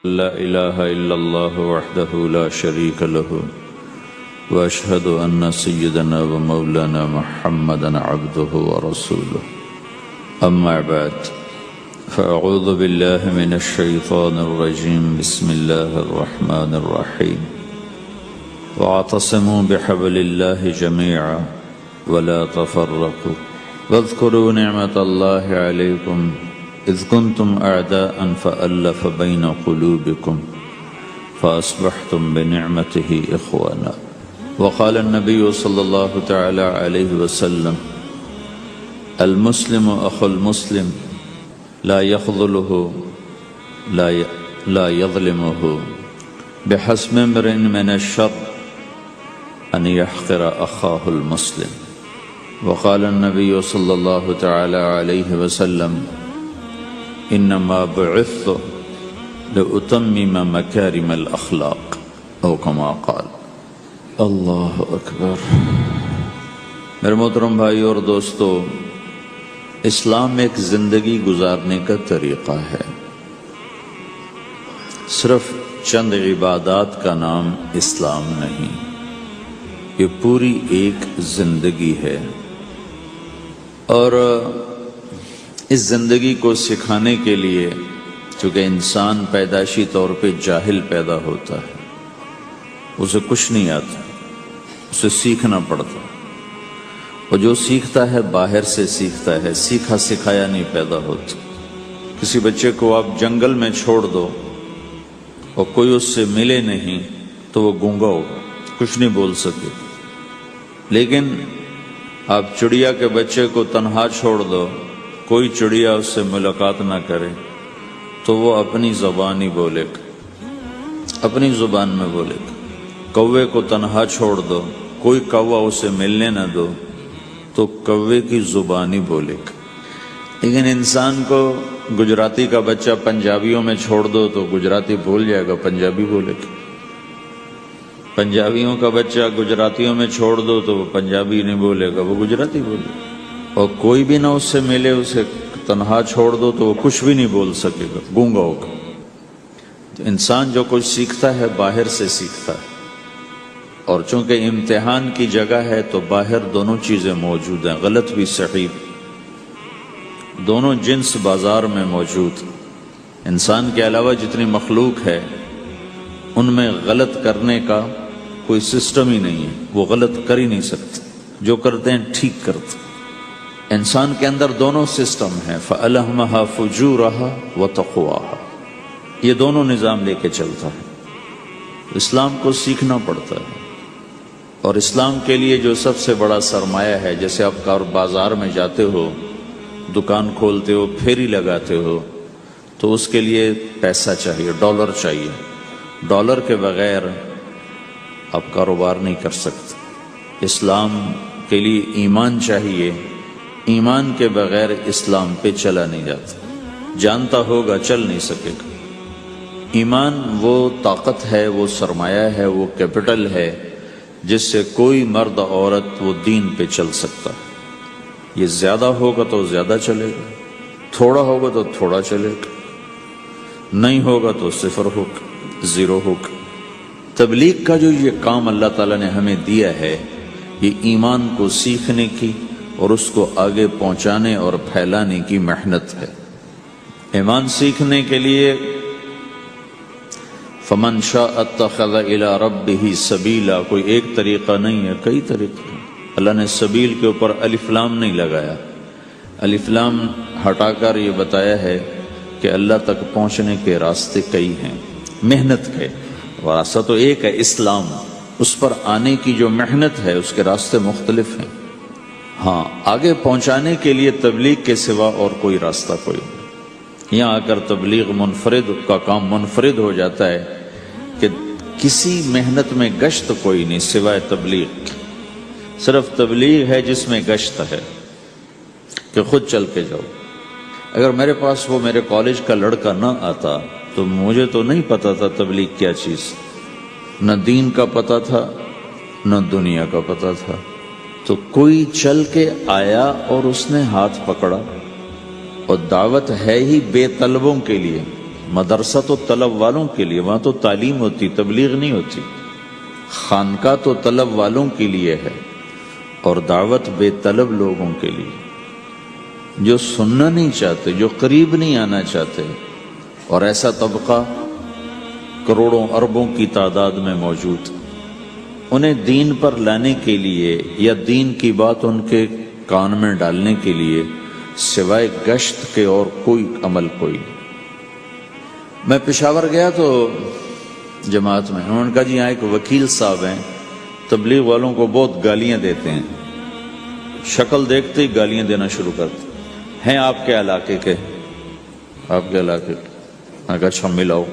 لا إله إلا الله وحده لا شريك له وأشهد أن سيدنا ومولانا محمدا عبده ورسوله أما بعد فأعوذ بالله من الشيطان الرجيم بسم الله الرحمن الرحيم واعتصموا بحبل الله جميعا ولا تفرقوا واذكروا نعمة الله عليكم إذ كنتم أعداء فألف بين قلوبكم فأصبحتم بنعمته إخوانا وقال النبي صلى الله تعالى عليه وسلم المسلم أخو المسلم لا يخذله لا يظلمه بحسب امرئ من الشر أن يحقر أخاه المسلم وقال النبي صلى الله تعالى عليه وسلم انما بعثت لأتمم مکارم الاخلاق او کما قال اللہ اکبر۔ میرے محترم بھائی اور دوستو، اسلام ایک زندگی گزارنے کا طریقہ ہے، صرف چند عبادات کا نام اسلام نہیں، یہ پوری ایک زندگی ہے۔ اور اس زندگی کو سکھانے کے لیے، چونکہ انسان پیدائشی طور پہ جاہل پیدا ہوتا ہے، اسے کچھ نہیں آتا، اسے سیکھنا پڑتا، اور جو سیکھتا ہے باہر سے سیکھتا ہے، سیکھا سکھایا نہیں پیدا ہوتا۔ کسی بچے کو آپ جنگل میں چھوڑ دو اور کوئی اس سے ملے نہیں تو وہ گونگا ہوگا، کچھ نہیں بول سکے۔ لیکن آپ چڑیا کے بچے کو تنہا چھوڑ دو، کوئی چڑیا اس سے ملاقات نہ کرے تو وہ اپنی زبان ہی بولے گا، اپنی زبان میں بولے گا۔ کوے کو تنہا چھوڑ دو، کوئی کوا اسے ملنے نہ دو تو کوے کی زبان ہی بولے گا۔ لیکن انسان کو گجراتی کا بچہ پنجابیوں میں چھوڑ دو تو گجراتی بھول جائے گا، پنجابی بولے گا۔ پنجابیوں کا بچہ گجراتیوں میں چھوڑ دو تو وہ پنجابی نہیں بولے گا، وہ گجراتی بولے گا۔ اور کوئی بھی نہ اس سے ملے، اسے تنہا چھوڑ دو تو وہ کچھ بھی نہیں بول سکے گا، گونگا ہوگا۔ تو انسان جو کچھ سیکھتا ہے باہر سے سیکھتا ہے، اور چونکہ امتحان کی جگہ ہے تو باہر دونوں چیزیں موجود ہیں، غلط بھی صحیح بھی، دونوں جنس بازار میں موجود۔ انسان کے علاوہ جتنی مخلوق ہے ان میں غلط کرنے کا کوئی سسٹم ہی نہیں ہے، وہ غلط کر ہی نہیں سکتے، جو کرتے ہیں ٹھیک کرتے۔ انسان کے اندر دونوں سسٹم ہیں، فَأَلْهَمَهَا فُجُورَهَا وَتَقْوَاهَا، یہ دونوں نظام لے کے چلتا ہے۔ اسلام کو سیکھنا پڑتا ہے، اور اسلام کے لیے جو سب سے بڑا سرمایہ ہے، جیسے آپ بازار میں جاتے ہو، دکان کھولتے ہو، پھیری لگاتے ہو، تو اس کے لیے پیسہ چاہیے، ڈالر چاہیے۔ ڈالر کے بغیر آپ کاروبار نہیں کر سکتے۔ اسلام کے لیے ایمان چاہیے، ایمان کے بغیر اسلام پہ چلا نہیں جاتا، جانتا ہوگا چل نہیں سکے گا۔ ایمان وہ طاقت ہے، وہ سرمایہ ہے، وہ کیپٹل ہے جس سے کوئی مرد عورت وہ دین پہ چل سکتا ہے۔ یہ زیادہ ہوگا تو زیادہ چلے گا، تھوڑا ہوگا تو تھوڑا چلے گا، نہیں ہوگا تو صفر ہوگا، زیرو ہوگا۔ تبلیغ کا جو یہ کام اللہ تعالیٰ نے ہمیں دیا ہے، یہ ایمان کو سیکھنے کی اور اس کو آگے پہنچانے اور پھیلانے کی محنت ہے۔ ایمان سیکھنے کے لیے فَمَنْ شَاءَ اتَّخَذَ إِلَىٰ رَبِّهِ سَبِيلًا، کوئی ایک طریقہ نہیں ہے، کئی طریقے ہیں۔ اللہ نے سبیل کے اوپر الف لام نہیں لگایا، الف لام ہٹا کر یہ بتایا ہے کہ اللہ تک پہنچنے کے راستے کئی ہیں، محنت ہے۔ راستہ تو ایک ہے اسلام، اس پر آنے کی جو محنت ہے اس کے راستے مختلف ہیں۔ ہاں، آگے پہنچانے کے لیے تبلیغ کے سوا اور کوئی راستہ کوئی نہیں۔ یہاں آ کر تبلیغ منفرد کا کام منفرد ہو جاتا ہے کہ کسی محنت میں گشت کوئی نہیں سوائے تبلیغ۔ صرف تبلیغ ہے جس میں گشت ہے کہ خود چل کے جاؤ۔ اگر میرے پاس وہ میرے کالج کا لڑکا نہ آتا تو مجھے تو نہیں پتا تھا تبلیغ کیا چیز، نہ دین کا پتا تھا نہ دنیا کا پتا تھا۔ تو کوئی چل کے آیا اور اس نے ہاتھ پکڑا، اور دعوت ہے ہی بے طلبوں کے لیے، مدرسہ تو طلب والوں کے لیے، وہاں تو تعلیم ہوتی، تبلیغ نہیں ہوتی. خانقاہ تو طلب والوں کے لیے ہے اور دعوت بے طلب لوگوں کے لیے، جو سننا نہیں چاہتے، جو قریب نہیں آنا چاہتے. اور ایسا طبقہ کروڑوں اربوں کی تعداد میں موجود، انہیں دین پر لانے کے لیے یا دین کی بات ان کے کان میں ڈالنے کے لیے سوائے گشت کے اور کوئی عمل کوئی نہیں. میں پشاور گیا تو جماعت میں انہوں نے کہا جی یہاں ایک وکیل صاحب ہیں، تبلیغ والوں کو بہت گالیاں دیتے ہیں، شکل دیکھتے ہی گالیاں دینا شروع کرتے ہیں. آپ کے علاقے کے؟ آپ کے علاقے کے؟ میں کہا اچھا ملاؤ.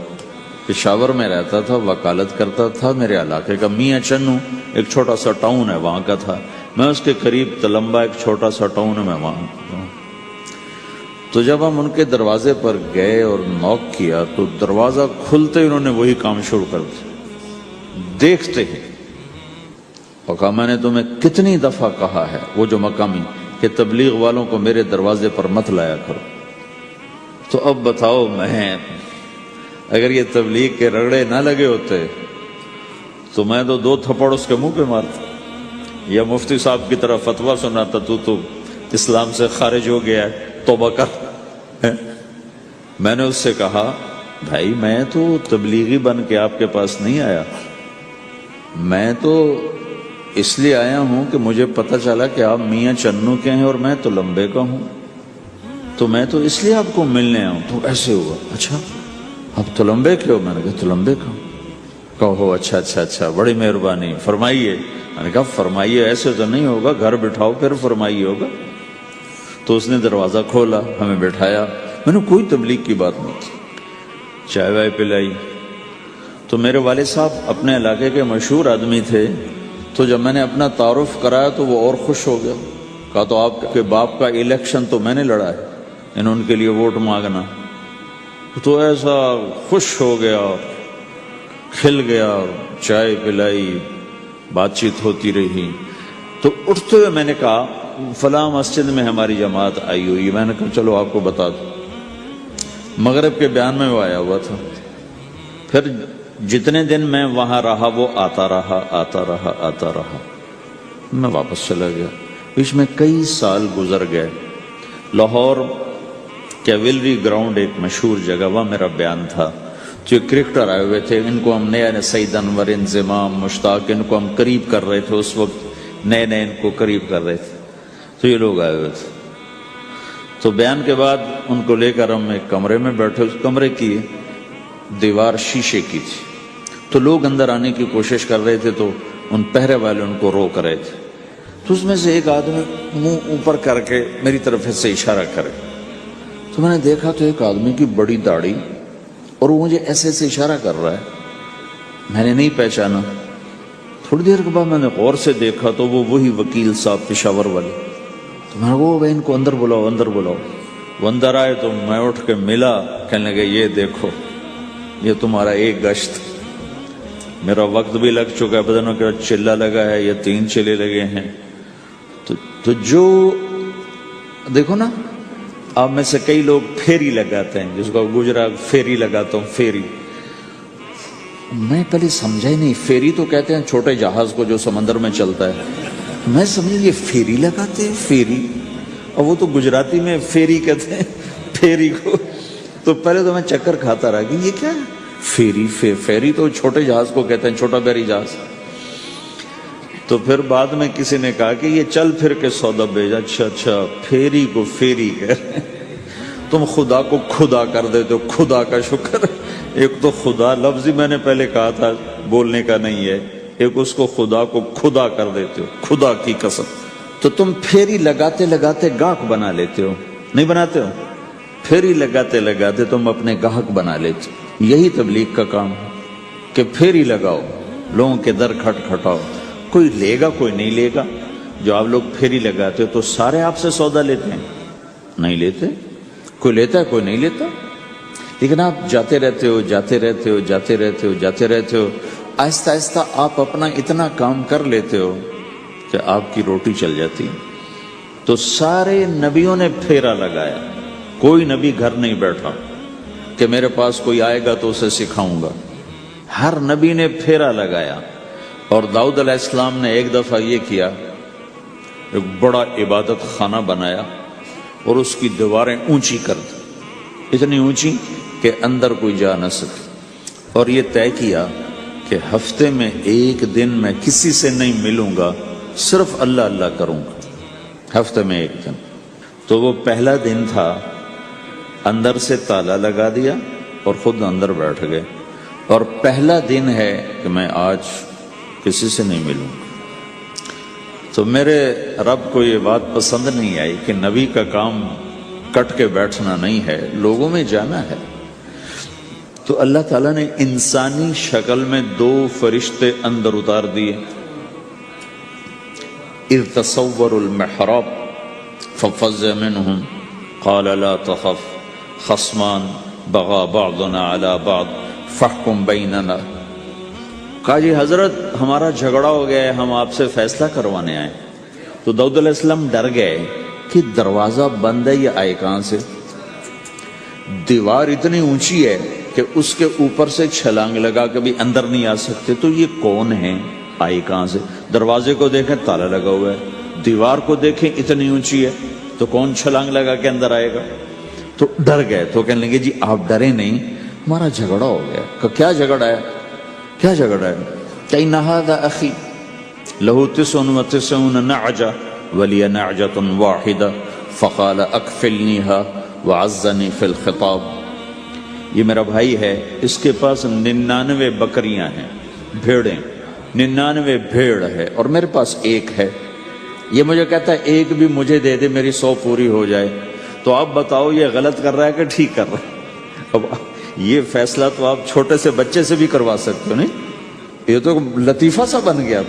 پشاور میں رہتا تھا، وکالت کرتا تھا، میرے علاقے کا میاں چنو ایک چھوٹا سا ٹاؤن ہے وہاں کا تھا، میں اس کے قریب تلمبا ایک چھوٹا سا ٹاؤن ہے میں وہاں. تو جب ہم ان کے دروازے پر گئے اور نوک کیا تو دروازہ کھلتے ہی انہوں نے وہی کام شروع کر دیا دیکھتے ہی. اور کہا میں نے تمہیں کتنی دفعہ کہا ہے، وہ جو مقامی، کہ تبلیغ والوں کو میرے دروازے پر مت لایا کرو. تو اب بتاؤ، میں اگر یہ تبلیغ کے رگڑے نہ لگے ہوتے تو میں تو 2 تھپڑ اس کے منہ پہ مارتا، یا مفتی صاحب کی طرف فتویٰ سناتا تو اسلام سے خارج ہو گیا ہے، توبہ کر. میں نے اس سے کہا بھائی میں تو تبلیغی بن کے آپ کے پاس نہیں آیا، میں تو اس لیے آیا ہوں کہ مجھے پتہ چلا کہ آپ میاں چنو کے ہیں اور میں تلمبے کا ہوں، تو میں تو اس لیے آپ کو ملنے آؤں. تو ایسے ہوا، اچھا آپ تلمبے کے ہو؟ میں نے کہا تلمبے کا ہوں. کہو اچھا اچھا اچھا، بڑی مہربانی، فرمائیے. میں نے کہا فرمائیے ایسے تو نہیں ہوگا، گھر بٹھاؤ پھر فرمائیے ہوگا. تو اس نے دروازہ کھولا، ہمیں بٹھایا، میں نے کوئی تبلیغ کی بات نہیں کی، چائے وائے پلائی. تو میرے والد صاحب اپنے علاقے کے مشہور آدمی تھے، تو جب میں نے اپنا تعارف کرایا تو وہ اور خوش ہو گیا. کہا تو آپ کے باپ کا الیکشن تو میں نے لڑا ہے، انہوں کے لیے ووٹ مانگنا. تو ایسا خوش ہو گیا، کھل گیا، چائے پلائی، بات چیت ہوتی رہی. تو اٹھتے ہوئے میں نے کہا فلاں مسجد میں ہماری جماعت آئی ہوئی. میں نے کہا چلو آپ کو بتا دوں. مغرب کے بیان میں وہ آیا ہوا تھا. پھر جتنے دن میں وہاں رہا وہ آتا رہا آتا رہا آتا رہا. میں واپس چلا گیا. بیچ میں کئی سال گزر گئے. لاہور کیولری گراؤنڈ ایک مشہور جگہ، وہاں میرا بیان تھا. جو کرکٹر آئے ہوئے تھے، ان کو ہم نئے سعید انور، انضمام، مشتاق، ان کو ہم قریب کر رہے تھے. اس وقت نئے ان کو قریب کر رہے تھے. تو یہ لوگ آئے ہوئے تھے. تو بیان کے بعد ان کو لے کر ہم ایک کمرے میں بیٹھے. اس کمرے کی دیوار شیشے کی تھی، تو لوگ اندر آنے کی کوشش کر رہے تھے، تو ان پہرے والے ان کو روک رہے تھے. تو اس میں سے ایک آدمی منہ اوپر کر کے میری طرف سے اشارہ کرے. تو میں نے دیکھا تو ایک آدمی کی بڑی داڑھی، اور وہ مجھے ایسے ایسے اشارہ کر رہا ہے. میں نے نہیں پہچانا. تھوڑی دیر کے بعد میں نے غور سے دیکھا تو وہ وہی وکیل صاحب پشاور والے. تو میں نے کہا وہ ان کو اندر بلاؤ، اندر بلاؤ. وہ اندر آئے تو میں اٹھ کے ملا. کہنے لگے یہ دیکھو، یہ تمہارا ایک گشت، میرا وقت بھی لگ چکا ہے، بدنوں کا چلہ لگا ہے یا 3 چلے لگے ہیں. تو جو دیکھو نا، آپ میں سے کئی لوگ پھیری لگاتے ہیں، جس کو گجرات پھیری لگاتا ہوں. پھیری میں پہلے سمجھا ہی نہیں. پھیری تو کہتے ہیں چھوٹے جہاز کو جو سمندر میں چلتا ہے. میں سمجھا یہ پھیری لگاتے ہیں، پھیری. اور وہ تو گجراتی میں پھیری کہتے ہیں پھیری کو. تو پہلے تو میں چکر کھاتا رہا کہ یہ کیا ہے پھیری. پھیری تو چھوٹے جہاز کو کہتے ہیں، چھوٹا بحری جہاز. تو پھر بعد میں کسی نے کہا کہ یہ چل پھر کے سودا بھیجا. اچھا اچھا، پھیری کو پھیری کہہ رہے ہیں. تم خدا کو خدا کر دیتے ہو. خدا کا شکر. ایک تو خدا لفظ ہی میں نے پہلے کہا تھا بولنے کا نہیں ہے، ایک اس کو خدا کو خدا کر دیتے ہو. خدا کی قسم. تو تم پھیری لگاتے لگاتے گاہک بنا لیتے ہو. نہیں بناتے ہو؟ پھیری لگاتے لگاتے تم اپنے گاہک بنا لیتے ہو. یہی تبلیغ کا کام ہے کہ پھیری لگاؤ، لوگوں کے در کھٹکھٹاؤ. کوئی لے گا کوئی نہیں لے گا. جو آپ لوگ پھیری لگاتے ہو تو سارے آپ سے سودا لیتے ہیں؟ نہیں لیتے. کوئی لیتا ہے کوئی نہیں لیتا. لیکن آپ جاتے رہتے ہو جاتے رہتے ہو جاتے رہتے ہو جاتے رہتے ہو. آہستہ آہستہ آپ اپنا اتنا کام کر لیتے ہو کہ آپ کی روٹی چل جاتی. تو سارے نبیوں نے پھیرا لگایا، کوئی نبی گھر نہیں بیٹھا. کہ میرے پاس کوئی آئے گا تو اسے سکھاؤں گا. ہر نبی نے پھیرا لگایا. اور داؤد علیہ السلام نے ایک دفعہ یہ کیا، ایک بڑا عبادت خانہ بنایا اور اس کی دیواریں اونچی کر دی، اتنی اونچی کہ اندر کوئی جا نہ سکے. اور یہ طے کیا کہ ہفتے میں ایک دن میں کسی سے نہیں ملوں گا، صرف اللہ اللہ کروں گا ہفتے میں ایک دن. تو وہ پہلا دن تھا، اندر سے تالا لگا دیا اور خود اندر بیٹھ گئے. اور پہلا دن ہے کہ میں آج کسی سے نہیں ملوں گا. تو میرے رب کو یہ بات پسند نہیں آئی کہ نبی کا کام کٹ کے بیٹھنا نہیں ہے، لوگوں میں جانا ہے. تو اللہ تعالیٰ نے انسانی شکل میں 2 فرشتے اندر اتار دیے. اذ تصوروا المحراب ففزع منهم قال لا تخف خصمان بغى بعضنا على بعض فاحكم بيننا. کہا جی حضرت ہمارا جھگڑا ہو گیا ہے، ہم آپ سے فیصلہ کروانے آئے. تو داؤد علیہ السلام ڈر گئے کہ دروازہ بند ہے، یہ آئے کہاں سے؟ دیوار اتنی اونچی ہے کہ اس کے اوپر سے چھلانگ لگا کے بھی اندر نہیں آ سکتے. تو یہ کون ہے، آئی کہاں سے؟ دروازے کو دیکھیں تالا لگا ہوا ہے، دیوار کو دیکھیں اتنی اونچی ہے، تو کون چھلانگ لگا کے اندر آئے گا؟ تو ڈر گئے. تو کہنے لگے جی آپ ڈرے نہیں، ہمارا جھگڑا ہو گیا. کہ کیا جھگڑا ہے؟ کیا جھگڑا ہے؟ کہ ان ھذا اخی له 99 نعجہ ولی نعجۃ واحدہ فقال اکفلنیها وعزنی فی الخطاب. یہ میرا بھائی ہے، اس کے پاس 99 بکریاں ہیں، بھیڑیں، 99 بھیڑ ہے، اور میرے پاس ایک ہے. یہ مجھے کہتا ہے ایک بھی مجھے دے دے، میری 100 پوری ہو جائے. تو آپ بتاؤ یہ غلط کر رہا ہے کہ ٹھیک کر رہا ہے؟ اب یہ فیصلہ تو آپ چھوٹے سے بچے سے بھی کروا سکتے ہو. نہیں، یہ تو لطیفہ سا بن گیا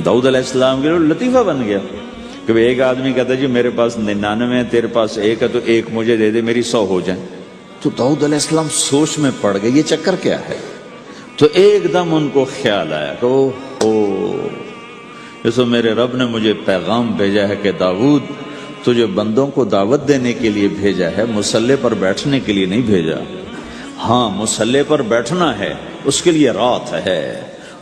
داؤد علیہ السلام کے لیے، لطیفہ بن گیا کہ ایک آدمی کہتا ہے جی میرے پاس 99 ہے، تیرے پاس ایک ہے، تو ایک مجھے دے دے، میری 100 ہو جائیں. تو داؤد علیہ السلام سوچ میں پڑ گئے یہ چکر کیا ہے. تو ایک دم ان کو خیال آیا کہ جیسے میرے رب نے مجھے پیغام بھیجا ہے کہ داؤد تجھے بندوں کو دعوت دینے کے لیے بھیجا ہے، مصلی پر بیٹھنے کے لیے نہیں بھیجا. ہاں مصلی پر بیٹھنا ہے، اس کے لیے رات ہے.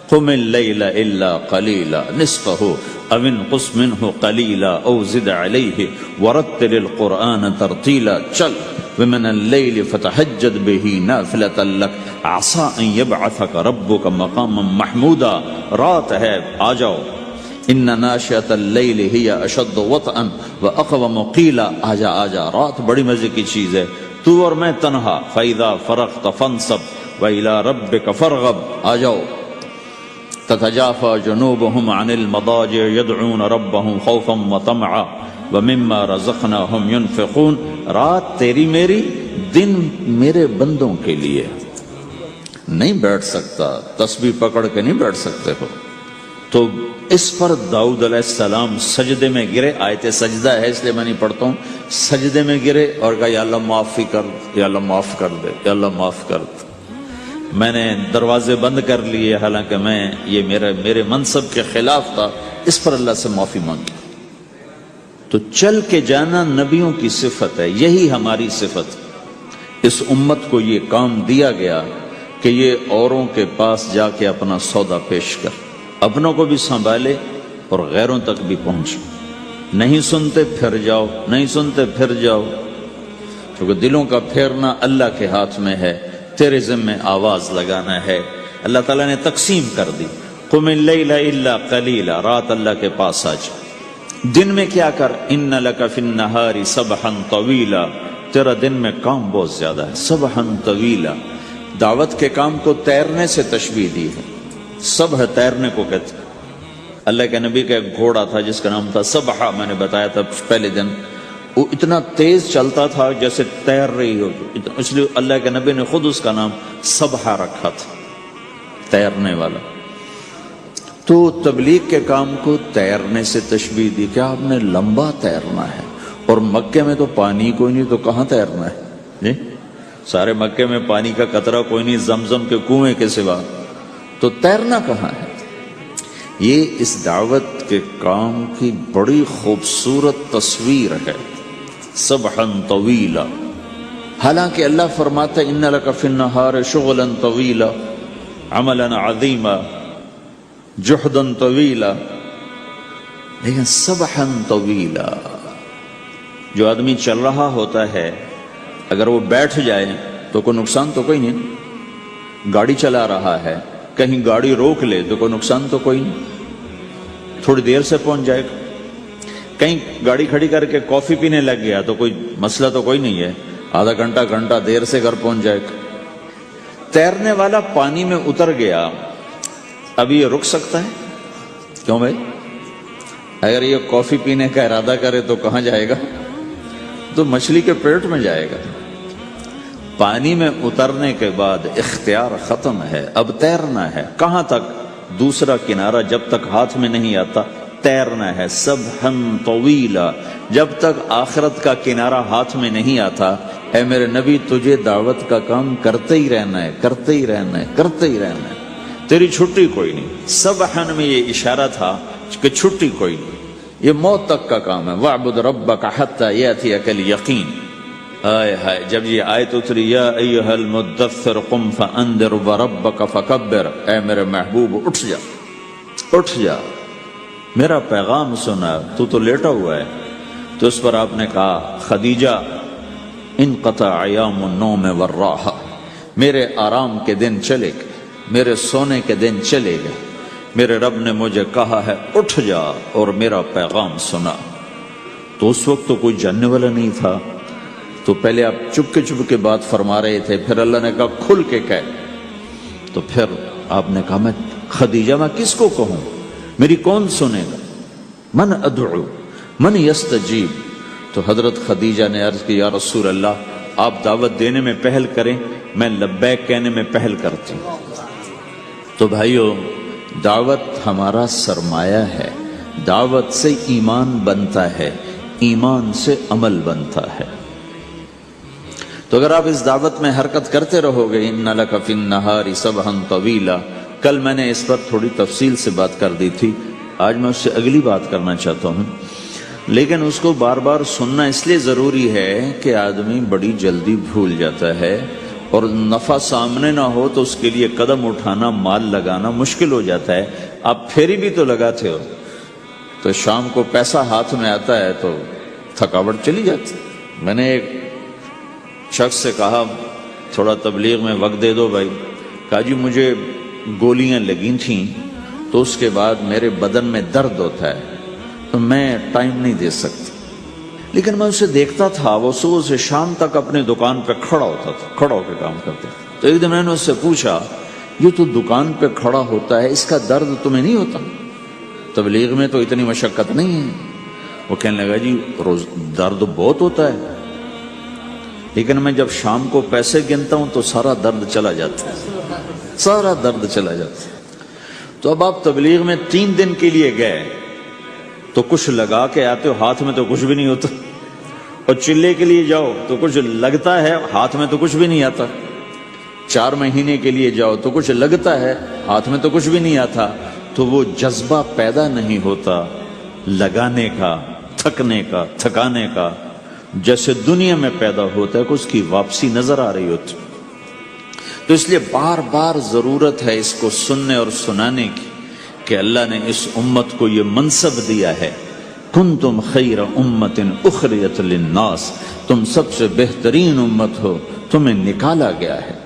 قم اللیل الا قلیلا نصفہ او انقص منہ قلیلا او زد علیہ ورتل القرآن ترتیلا. چل ومن اللیل فتہجد بہ نافلۃ لک عسیٰ ان یبعثک ربک مقاما محمودا. رات ہے، آ جاؤ. ان ناشئۃ اللیل ہی اشد وطئا واقوم قیلا. آجا آجا، رات بڑی مزے کی چیز ہے، تو اور میں تنہا. فاذا فرغت فانصب والى ربک فارغب. آ جاؤ. تتجافى جنوبهم عن المضاجع يدعون ربهم خوفا وطمعا ومما رزقناهم ينفقون. رات تیری میری، دن میرے بندوں کے لیے. نہیں بیٹھ سکتا، تسبیح پکڑ کے نہیں بیٹھ سکتے ہو. تو اس پر داؤد علیہ السلام سجدے میں گرے. آیت سجدہ ہے اس لیے میں نہیں پڑھتا ہوں. سجدے میں گرے اور کہا یا اللہ معافی کر، یا اللہ معاف کر دے، یا اللہ معاف کر دے. میں نے دروازے بند کر لیے، حالانکہ میں یہ میرے منصب کے خلاف تھا، اس پر اللہ سے معافی مانگی. تو چل کے جانا نبیوں کی صفت ہے، یہی ہماری صفت. اس امت کو یہ کام دیا گیا کہ یہ اوروں کے پاس جا کے اپنا سودا پیش کر، اپنوں کو بھی سنبھالے اور غیروں تک بھی پہنچے. نہیں سنتے پھر جاؤ، نہیں سنتے پھر جاؤ، کیونکہ دلوں کا پھیرنا اللہ کے ہاتھ میں ہے. تیرے ذمہ آواز لگانا ہے. اللہ تعالیٰ نے تقسیم کر دی. قم اللیل الا قلیلا، رات اللہ کے پاس آ جا. دن میں کیا کر؟ ان لک فی النہار سبحا طویلا، تیرا دن میں کام بہت زیادہ ہے. سبحا طویلا، دعوت کے کام کو تیرنے سے تشبیہ دی ہے. سبح تیرنے کو کہتے. اللہ کے نبی کا ایک گھوڑا تھا جس کا نام تھا سبحہ، میں نے بتایا تھا پہلے دن. وہ اتنا تیز چلتا تھا جیسے تیر رہی ہو، اس لیے اللہ کے نبی نے خود اس کا نام سبحہ رکھا تھا، تیرنے والا. تو تبلیغ کے کام کو تیرنے سے تشبیہ دی کہ آپ نے لمبا تیرنا ہے. اور مکے میں تو پانی کوئی نہیں، تو کہاں تیرنا ہے؟ جی سارے مکے میں پانی کا قطرہ کوئی نہیں، زمزم کے کنویں کے سوا، تو تیرنا کہاں ہے؟ یہ اس دعوت کے کام کی بڑی خوبصورت تصویر ہے. سبحا طویلا، حالانکہ اللہ فرماتا ہے ان لک فی النہار شغلا طویلا عملا عظیما جہدا طویلا، لیکن سبحا طویلا، جو آدمی چل رہا ہوتا ہے اگر وہ بیٹھ جائے تو کوئی نقصان تو کوئی نہیں، گاڑی چلا رہا ہے کہیں گاڑی روک لے تو کوئی نقصان تو کوئی نہیں، تھوڑی دیر سے پہنچ جائے گا، کہیں گاڑی کھڑی کر کے کافی پینے لگ گیا تو کوئی مسئلہ تو کوئی نہیں ہے، آدھا گھنٹہ دیر سے گھر پہنچ جائے گا۔ تیرنے والا پانی میں اتر گیا، اب یہ رک سکتا ہے؟ کیوں بھائی؟ اگر یہ کافی پینے کا ارادہ کرے تو کہاں جائے گا؟ تو مچھلی کے پیٹ میں جائے گا۔ پانی میں اترنے کے بعد اختیار ختم ہے، اب تیرنا ہے۔ کہاں تک؟ دوسرا کنارہ جب تک ہاتھ میں نہیں آتا تیرنا ہے، سبحا طویلا، جب تک آخرت کا کنارہ ہاتھ میں نہیں آتا۔ اے میرے نبی تجھے دعوت کا کام کرتے ہی رہنا ہے، کرتے ہی رہنا ہے، کرتے ہی رہنا ہے، تیری چھٹی کوئی نہیں۔ سبحا میں یہ اشارہ تھا کہ چھٹی کوئی نہیں، یہ موت تک کا کام ہے۔ وَاعْبُدْ رَبَّكَ حَتَّى يَأْتِيَكَ الْيَقِينُ۔ آئے ہائے، جب یہ آیت اتری یا ایھا المدثر قم فانذر وربک فکبر، اے میرے محبوب اٹھ جا، اٹھ جا، میرا پیغام سنا، تو لیٹا ہوا ہے۔ تو اس پر آپ نے کہا خدیجہ انقطع ایام النوم والراحہ، میرے آرام کے دن چلے گئے، میرے سونے کے دن چلے گئے، میرے رب نے مجھے کہا ہے اٹھ جا اور میرا پیغام سنا۔ تو اس وقت تو کوئی جاننے والا نہیں تھا، تو پہلے آپ چپ کے بات فرما رہے تھے، پھر اللہ نے کہا کھل کے کہہ، تو پھر آپ نے کہا میں خدیجہ میں کس کو کہوں، میری کون سنے گا، من ادعو من یستجیب۔ تو حضرت خدیجہ نے عرض کی یا رسول اللہ آپ دعوت دینے میں پہل کریں، میں لبیک کہنے میں پہل کرتی ہوں۔ تو بھائیو، دعوت ہمارا سرمایہ ہے، دعوت سے ایمان بنتا ہے، ایمان سے عمل بنتا ہے۔ تو اگر آپ اس دعوت میں حرکت کرتے رہو گے، ان لک فی النہار سبحا طویلا، کل میں نے اس پر تھوڑی تفصیل سے بات کر دی تھی، آج میں اس سے اگلی بات کرنا چاہتا ہوں، لیکن اس کو بار بار سننا اس لیے ضروری ہے کہ آدمی بڑی جلدی بھول جاتا ہے، اور نفع سامنے نہ ہو تو اس کے لیے قدم اٹھانا، مال لگانا مشکل ہو جاتا ہے۔ آپ پھیری بھی تو لگاتے ہو، تو شام کو پیسہ ہاتھ میں آتا ہے تو تھکاوٹ چلی جاتی۔ میں نے ایک شخص سے کہا تھوڑا تبلیغ میں وقت دے دو بھائی، کہا جی مجھے گولیاں لگی تھیں تو اس کے بعد میرے بدن میں درد ہوتا ہے تو میں ٹائم نہیں دے سکتی، لیکن میں اسے دیکھتا تھا وہ صبح سے شام تک اپنی دکان پہ کھڑا ہوتا تھا، کھڑا ہو کے کام کرتا تھا۔ تو ایک دن میں نے اس سے پوچھا یہ تو دکان پہ کھڑا ہوتا ہے، اس کا درد تمہیں نہیں ہوتا؟ تبلیغ میں تو اتنی مشقت نہیں ہے۔ وہ کہنے لگا جی روز درد بہت ہوتا ہے، لیکن میں جب شام کو پیسے گنتا ہوں تو سارا درد چلا جاتا ہے، سارا درد چلا جاتا ہے۔ تو اب آپ تبلیغ میں 3 دن کے لیے گئے تو کچھ لگا کے آتے ہو، ہاتھ میں تو کچھ بھی نہیں ہوتا، اور چلے کے لیے جاؤ تو کچھ لگتا ہے، ہاتھ میں تو کچھ بھی نہیں آتا۔ 4 مہینے کے لیے جاؤ تو کچھ لگتا ہے، ہاتھ میں تو کچھ بھی نہیں آتا۔ تو وہ جذبہ پیدا نہیں ہوتا لگانے کا، تھکنے کا، تھکانے کا، جیسے دنیا میں پیدا ہوتا ہے کہ اس کی واپسی نظر آ رہی ہوتی۔ تو اس لیے بار بار ضرورت ہے اس کو سننے اور سنانے کی کہ اللہ نے اس امت کو یہ منصب دیا ہے، کنتم خیر امت اخرجت للناس، تم سب سے بہترین امت ہو، تمہیں نکالا گیا ہے۔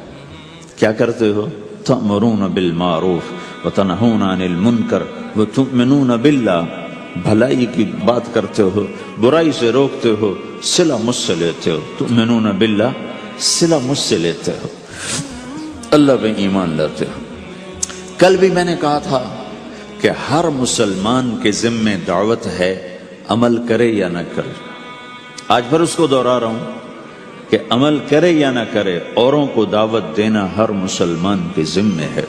کیا کرتے ہو؟ تأمرون بالمعروف وتنہون عن المنکر وتؤمنون باللہ، بھلائی کی بات کرتے ہو، برائی سے روکتے ہو، صلہ مجھ سے لیتے ہو، تؤمنون باللہ، صلہ مجھ سے لیتے ہو، اللہ پہ ایمان لاتے ہو۔ کل بھی میں نے کہا تھا کہ ہر مسلمان کے ذمہ دعوت ہے، عمل کرے یا نہ کرے۔ آج پھر اس کو دوہرا رہا ہوں کہ عمل کرے یا نہ کرے، اوروں کو دعوت دینا ہر مسلمان کے ذمہ ہے۔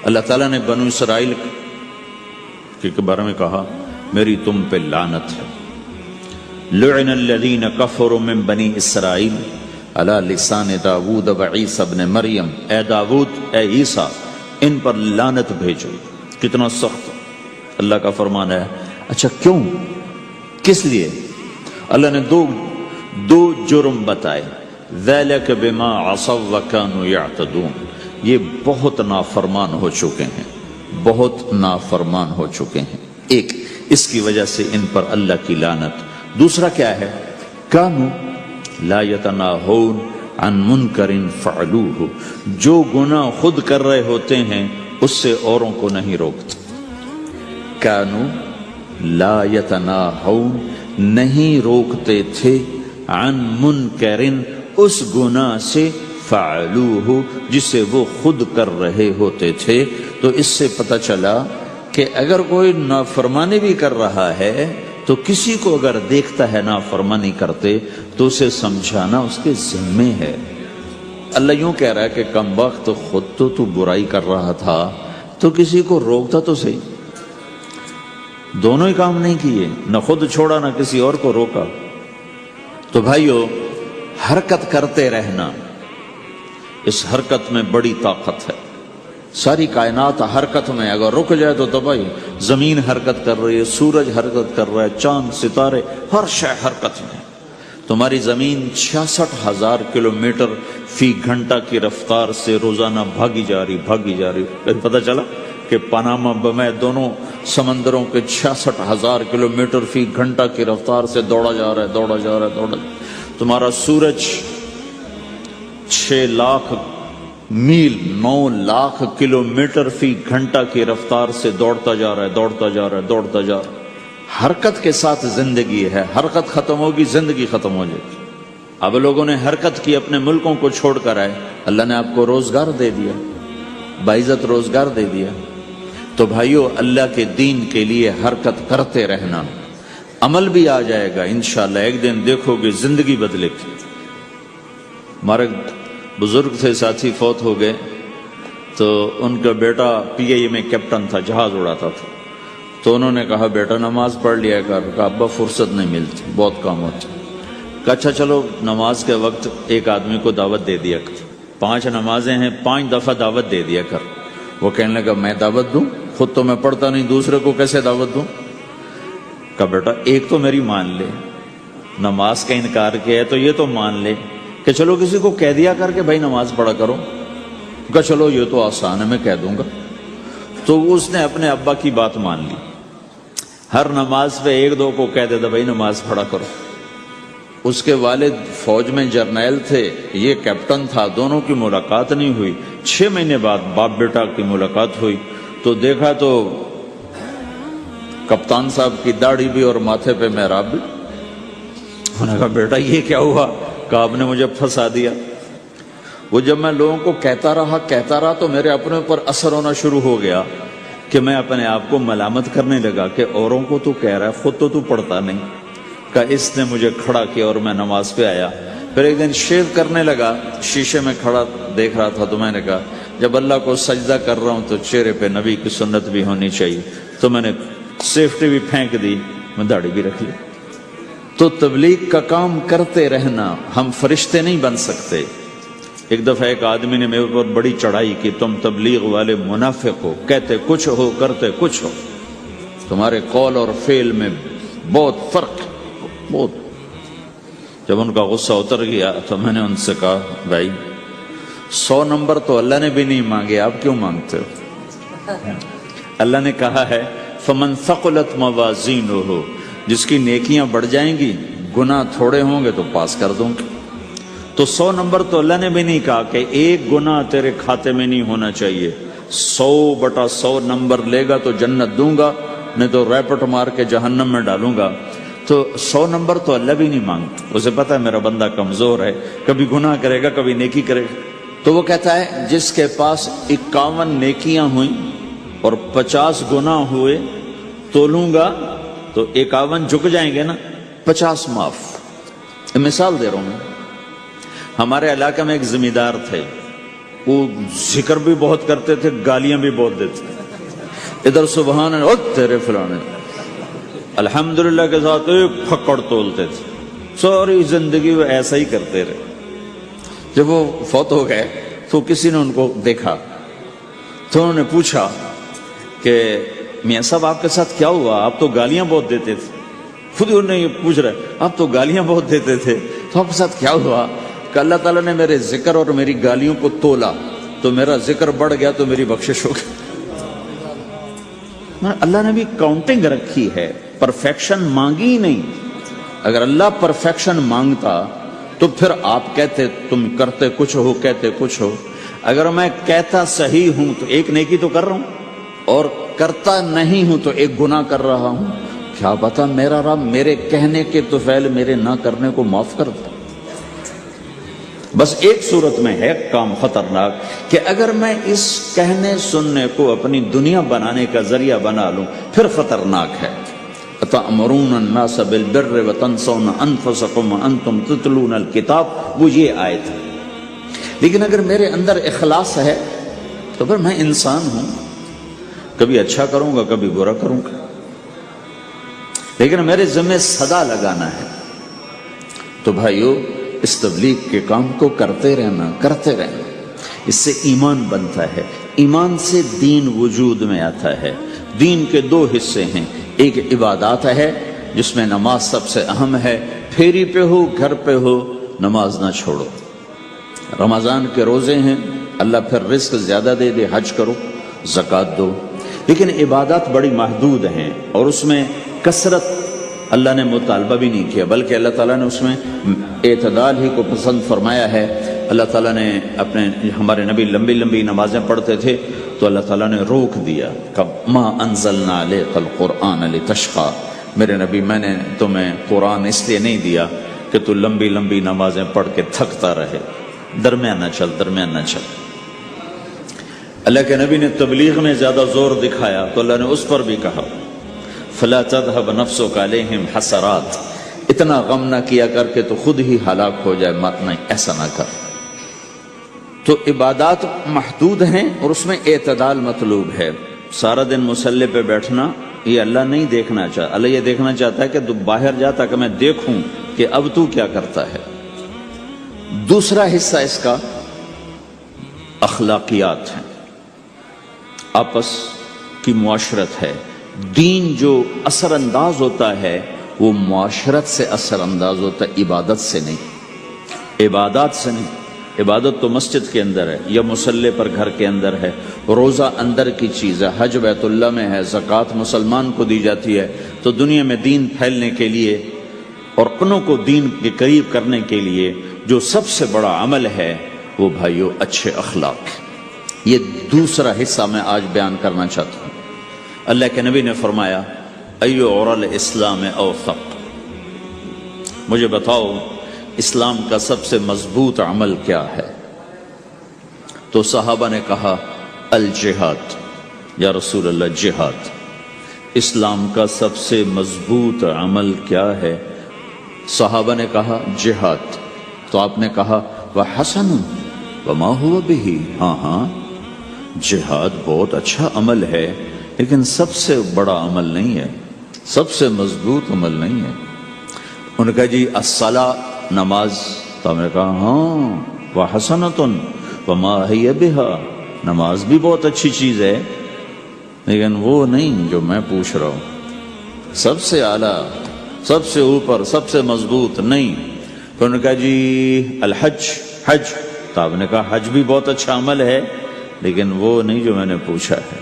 اللہ تعالیٰ نے بنو اسرائیل کے بارے میں کہا میری تم پہ لعنت ہے، لعن الذین کفروا من بنی اسرائیل علی لسان داود و عیسیٰ ابن مریم، اے داود، اے عیسیٰ، ان پر لعنت بھیجو۔ کتنا سخت اللہ کا فرمان ہے۔ اچھا کیوں؟ کس لیے؟ اللہ نے دو جرم بتائے، ذَلِكَ بِمَا عَصَوْا وَكَانُوا يَعْتَدُونَ، یہ بہت نافرمان ہو چکے ہیں، بہت نافرمان ہو چکے ہیں۔ ایک اس کی وجہ سے ان پر اللہ کی لعنت۔ دوسرا کیا ہے؟ کانوا لا یتناہون عن منکر فعلوہ، جو گناہ خود کر رہے ہوتے ہیں اس سے اوروں کو نہیں روکتے۔ کانوا لا یتناہون، نہیں روکتے تھے، عن منکر، اس گناہ سے، فعلوہ، جسے وہ خود کر رہے ہوتے تھے۔ تو اس سے پتہ چلا کہ اگر کوئی نافرمانی بھی کر رہا ہے تو کسی کو اگر دیکھتا ہے نافرمانی کرتے تو اسے سمجھانا اس کے ذمے ہے۔ اللہ یوں کہہ رہا ہے کہ کم وقت خود تو برائی کر رہا تھا تو کسی کو روکتا تو صحیح۔ دونوں ہی کام نہیں کیے، نہ خود چھوڑا نہ کسی اور کو روکا۔ تو بھائیو، حرکت کرتے رہنا، اس حرکت میں بڑی طاقت ہے۔ ساری کائنات حرکت میں، اگر رک جائے تو تباہی۔ زمین حرکت کر رہی ہے، سورج حرکت کر رہا ہے، چاند، ستارے، ہر شے حرکت میں۔ تمہاری زمین 66,000 کلومیٹر فی گھنٹہ کی رفتار سے روزانہ بھاگی جا رہی۔ پتہ چلا کہ پاناما میں دونوں سمندروں کے 66,000 کلومیٹر فی گھنٹہ کی رفتار سے دوڑا جا رہا ہے۔ تمہارا سورج 6 لاکھ میل 9 لاکھ کلومیٹر فی گھنٹہ کی رفتار سے دوڑتا جا رہا ہے۔ حرکت کے ساتھ زندگی ہے، حرکت ختم ہوگی زندگی ختم ہو جائے گی۔ اب لوگوں نے حرکت کی، اپنے ملکوں کو چھوڑ کر آئے، اللہ نے آپ کو روزگار دے دیا، باعزت روزگار دے دیا۔ تو بھائیو، اللہ کے دین کے لیے حرکت کرتے رہنا، عمل بھی آ جائے گا انشاءاللہ۔ ایک دن دیکھو گے زندگی بدلے گی۔ ہمارے بزرگ تھے، ساتھی فوت ہو گئے، تو ان کا بیٹا PIA میں کیپٹن تھا، جہاز اڑاتا تھا۔ تو انہوں نے کہا بیٹا نماز پڑھ لیا کر۔ کہا ابا فرصت نہیں ملتی، بہت کام ہوتا۔ کہا اچھا چلو نماز کے وقت ایک آدمی کو دعوت دے دیا کر، 5 نمازیں ہیں، 5 دفعہ دعوت دے دیا کر۔ وہ کہنے لگا میں دعوت دوں؟ خود تو میں پڑھتا نہیں، دوسرے کو کیسے دعوت دوں؟ کہا بیٹا ایک تو میری مان لے، نماز کا انکار کیا ہے تو یہ تو مان لے کہ چلو کسی کو کہہ دیا کر کے بھائی نماز پڑھا کرو۔ کہا چلو یہ تو آسان ہے، میں کہہ دوں گا۔ تو اس نے اپنے ابا کی بات مان لی، ہر نماز پہ 1-2 کو کہہ دیتا بھائی نماز پڑھا کرو۔ اس کے والد فوج میں جرنیل تھے، یہ کیپٹن تھا، دونوں کی ملاقات نہیں ہوئی۔ 6 مہینے بعد باپ بیٹا کی ملاقات ہوئی تو دیکھا تو کپتان صاحب کی داڑھی بھی اور ماتھے پہ محراب بھی۔ انہوں نے کہا بیٹا یہ کیا ہوا؟ کہا آپ نے مجھے پھنسا دیا۔ وہ جب میں لوگوں کو کہتا رہا تو میرے اپنے اوپر اثر ہونا شروع ہو گیا کہ میں اپنے آپ کو ملامت کرنے لگا کہ اوروں کو تو کہہ رہا ہے، خود تو پڑھتا نہیں۔ کہا اس نے مجھے کھڑا کیا اور میں نماز پہ آیا۔ پھر ایک دن شیو کرنے لگا، شیشے میں کھڑا دیکھ رہا تھا، تو میں نے کہا جب اللہ کو سجدہ کر رہا ہوں تو چہرے پہ نبی کی سنت بھی ہونی چاہیے۔ تو میں نے سیفٹی بھی پھینک دی، میں داڑھی بھی رکھ لی۔ تو تبلیغ کا کام کرتے رہنا، ہم فرشتے نہیں بن سکتے۔ ایک دفعہ ایک آدمی نے میرے اوپر بڑی چڑھائی کی، تم تبلیغ والے منافق ہو، کہتے کچھ ہو کرتے کچھ ہو، تمہارے قول اور فعل میں بہت فرق ہے، بہت۔ جب ان کا غصہ اتر گیا تو میں نے ان سے کہا بھائی 100 نمبر تو اللہ نے بھی نہیں مانگے، آپ کیوں مانگتے ہو؟ اللہ نے کہا ہے فمن ثقلت موازینہ، جس کی نیکیاں بڑھ جائیں گی، گناہ تھوڑے ہوں گے تو پاس کر دوں گے۔ تو 100 نمبر تو اللہ نے بھی نہیں کہا کہ ایک گناہ تیرے کھاتے میں نہیں ہونا چاہیے، 100/100 نمبر لے گا تو جنت دوں گا، نہیں تو ریپٹ مار کے جہنم میں ڈالوں گا۔ تو 100 نمبر تو اللہ بھی نہیں مانگتا، اسے پتا ہے میرا بندہ کمزور ہے، کبھی گناہ کرے گا کبھی نیکی کرے گا۔ تو وہ کہتا ہے جس کے پاس 51 نیکیاں ہوئیں اور 50 گناہ ہوئے تولوں گا تو 51 جھک جائیں گے نا، 50 معاف۔ مثال دے رہا ہوں میں، ہمارے علاقے میں ایک ذمہ دار تھے، وہ ذکر بھی بہت کرتے تھے، گالیاں بھی بہت دیتے تھے۔ ادھر سبحان اللہ تیرے فلانے، الحمدللہ کے ساتھ ایک پھکڑ تولتے تھے، ساری زندگی وہ ایسا ہی کرتے رہے۔ جب وہ فوت ہو گئے تو کسی نے ان کو دیکھا تو انہوں نے پوچھا کہ میاں صاحب آپ کے ساتھ کیا ہوا؟ آپ تو گالیاں بہت دیتے تھے۔ خود انہوں نے یہ پوچھ رہے آپ تو گالیاں بہت دیتے تھے، تو آپ کے ساتھ کیا ہوا؟ کہ اللہ تعالیٰ نے میرے ذکر اور میری گالیوں کو تولا تو میرا ذکر بڑھ گیا تو میری بخشش ہو گئی. اللہ نے بھی کاؤنٹنگ رکھی ہے، پرفیکشن مانگی ہی نہیں. اگر اللہ پرفیکشن مانگتا تو پھر آپ کہتے تم کرتے کچھ ہو کہتے کچھ ہو. اگر میں کہتا صحیح ہوں تو ایک نیکی تو کر رہا ہوں اور کرتا نہیں ہوں تو ایک گناہ کر رہا ہوں. کیا پتا میرا رب میرے کہنے کے تو فعل میرے نہ کرنے کو معاف کر دے. بس ایک صورت میں ہے کام خطرناک کہ اگر میں اس کہنے سننے کو اپنی دنیا بنانے کا ذریعہ بنا لوں پھر خطرناک ہے. تأمرون الناس بالبر وتنسون انفسکم وانتم تتلون الکتاب، وہ یہ آیت ہے. لیکن اگر میرے اندر اخلاص ہے تو پھر میں انسان ہوں، کبھی اچھا کروں گا کبھی برا کروں گا، لیکن میرے ذمہ صدا لگانا ہے. تو بھائیو اس تبلیغ کے کام کو کرتے رہنا. اس سے ایمان بنتا ہے، ایمان سے دین وجود میں آتا ہے. دین کے دو حصے ہیں، ایک عبادات ہے جس میں نماز سب سے اہم ہے. پھیری پہ ہو گھر پہ ہو نماز نہ چھوڑو. رمضان کے روزے ہیں، اللہ پھر رزق زیادہ دے دے، حج کرو، زکوٰۃ دو. لیکن عبادات بڑی محدود ہیں اور اس میں کثرت اللہ نے مطالبہ بھی نہیں کیا، بلکہ اللہ تعالیٰ نے اس میں اعتدال ہی کو پسند فرمایا ہے. اللہ تعالیٰ نے ہمارے نبی لمبی لمبی نمازیں پڑھتے تھے تو اللہ تعالیٰ نے روک دیا کہ ما انزلنا علیک القرآن لتشقی، میرے نبی میں نے تمہیں قرآن اس لیے نہیں دیا کہ تو لمبی لمبی نمازیں پڑھ کے تھکتا رہے. درمیان نہ چل. اللہ کے نبی نے تبلیغ میں زیادہ زور دکھایا تو اللہ نے اس پر بھی کہا فلا تذهب نفسك عليهم حسرات، اتنا غم نہ کیا کر کے تو خود ہی ہلاک ہو جائے، مت نہیں ایسا نہ کر. تو عبادات محدود ہیں اور اس میں اعتدال مطلوب ہے. سارا دن مصلی پہ بیٹھنا یہ اللہ نہیں دیکھنا چاہتا. اللہ یہ دیکھنا چاہتا ہے کہ تو باہر جا تاکہ میں دیکھوں کہ اب تو کیا کرتا ہے. دوسرا حصہ اس کا اخلاقیات ہیں، آپس کی معاشرت ہے. دین جو اثر انداز ہوتا ہے وہ معاشرت سے اثر انداز ہوتا ہے، عبادت سے نہیں، عبادات سے نہیں. عبادت تو مسجد کے اندر ہے یا مصلی پر گھر کے اندر ہے، روزہ اندر کی چیز ہے، حج بیت اللہ میں ہے، زکوٰۃ مسلمان کو دی جاتی ہے. تو دنیا میں دین پھیلنے کے لیے اور اپنوں کو دین کے قریب کرنے کے لیے جو سب سے بڑا عمل ہے وہ بھائیو اچھے اخلاق. یہ دوسرا حصہ میں آج بیان کرنا چاہتا ہوں. اللہ کے نبی نے فرمایا ایو عرل اسلام اوثق، مجھے بتاؤ اسلام کا سب سے مضبوط عمل کیا ہے؟ تو صحابہ نے کہا الجہاد، یا رسول اللہ جہاد. اسلام کا سب سے مضبوط عمل کیا ہے؟ صحابہ نے کہا جہاد. تو آپ نے کہا وحسن وما هو به، ہاں جہاد بہت اچھا عمل ہے لیکن سب سے بڑا عمل نہیں ہے، سب سے مضبوط عمل نہیں ہے. ان کا جی الصلاۃ، نماز. تو ہم نے کہا ہاں وحسنۃ وما ہی بہا، نماز بھی بہت اچھی چیز ہے لیکن وہ نہیں جو میں پوچھ رہا ہوں، سب سے اعلیٰ، سب سے اوپر، سب سے مضبوط نہیں. تو انہوں نے کہا جی الحج، حج. تو آپ نے کہا حج بھی بہت اچھا عمل ہے لیکن وہ نہیں جو میں نے پوچھا ہے.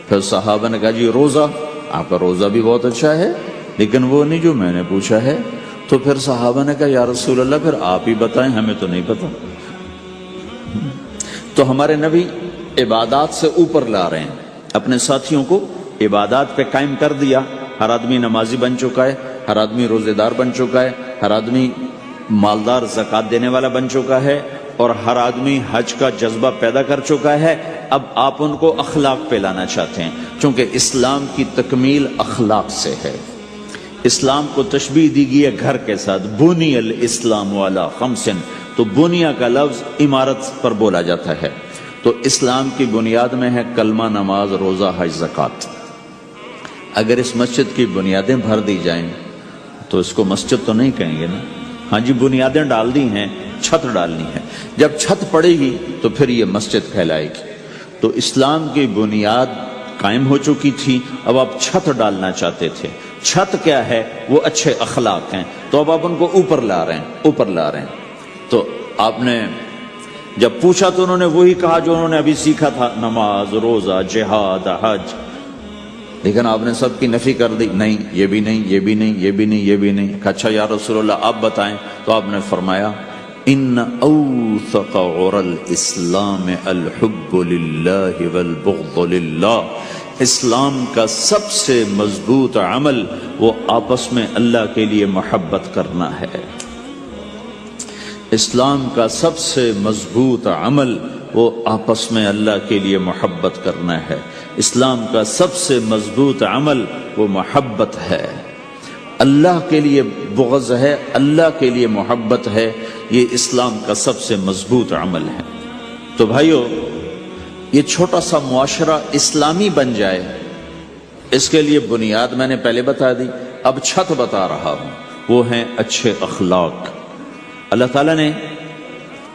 پھر صحابہ نے کہا جی روزہ، آپ کا روزہ بھی بہت اچھا ہے لیکن وہ نہیں جو میں نے پوچھا ہے. تو پھر صحابہ نے کہا یا رسول اللہ پھر آپ ہی بتائیں، ہمیں تو نہیں پتا. تو ہمارے نبی عبادات سے اوپر لا رہے ہیں، اپنے ساتھیوں کو عبادات پہ قائم کر دیا. ہر آدمی نمازی بن چکا ہے، ہر آدمی روزے دار بن چکا ہے، ہر آدمی مالدار زکوٰۃ دینے والا بن چکا ہے اور ہر آدمی حج کا جذبہ پیدا کر چکا ہے. اب آپ ان کو اخلاق پہ لانا چاہتے ہیں چونکہ اسلام کی تکمیل اخلاق سے ہے. اسلام کو تشبیہ دی گئی ہے گھر کے ساتھ، بنی الاسلام والا خمسن. تو بنیا کا لفظ عمارت پر بولا جاتا ہے. تو اسلام کی بنیاد میں ہے کلمہ، نماز، روزہ، حج، زکوٰۃ. اگر اس مسجد کی بنیادیں بھر دی جائیں تو اس کو مسجد تو نہیں کہیں گے نا. ہاں جی بنیادیں ڈال دی ہیں، چھت ڈالنی ہے. جب چھت پڑے گی تو پھر یہ مسجد کہلائے گی. تو اسلام کی بنیاد قائم ہو چکی تھی، اب آپ چھت ڈالنا چاہتے تھے. چھت کیا ہے؟ وہ اچھے اخلاق ہیں. تو اب آپ ان کو اوپر لا رہے ہیں. تو آپ نے جب پوچھا تو انہوں نے وہی کہا جو انہوں نے ابھی سیکھا تھا، نماز، روزہ، جہاد، حج، لیکن آپ نے سب کی نفی کر دی، نہیں یہ بھی نہیں، یہ بھی نہیں، یہ بھی نہیں، یہ بھی نہیں۔ اچھا یا رسول اللہ آپ بتائیں، تو آپ نے فرمایا ان اوثق عرى الاسلام الحب للہ والبغض للہ، اسلام کا سب سے مضبوط عمل وہ آپس میں اللہ کے لیے محبت کرنا ہے۔ اسلام کا سب سے مضبوط عمل وہ آپس میں اللہ کے لیے محبت کرنا ہے۔ اسلام کا سب سے مضبوط عمل وہ محبت ہے، اللہ کے لیے بغض ہے، اللہ کے لیے محبت ہے، یہ اسلام کا سب سے مضبوط عمل ہے۔ تو بھائیو، یہ چھوٹا سا معاشرہ اسلامی بن جائے، اس کے لیے بنیاد میں نے پہلے بتا دی، اب چھت بتا رہا ہوں، وہ ہیں اچھے اخلاق۔ اللہ تعالیٰ نے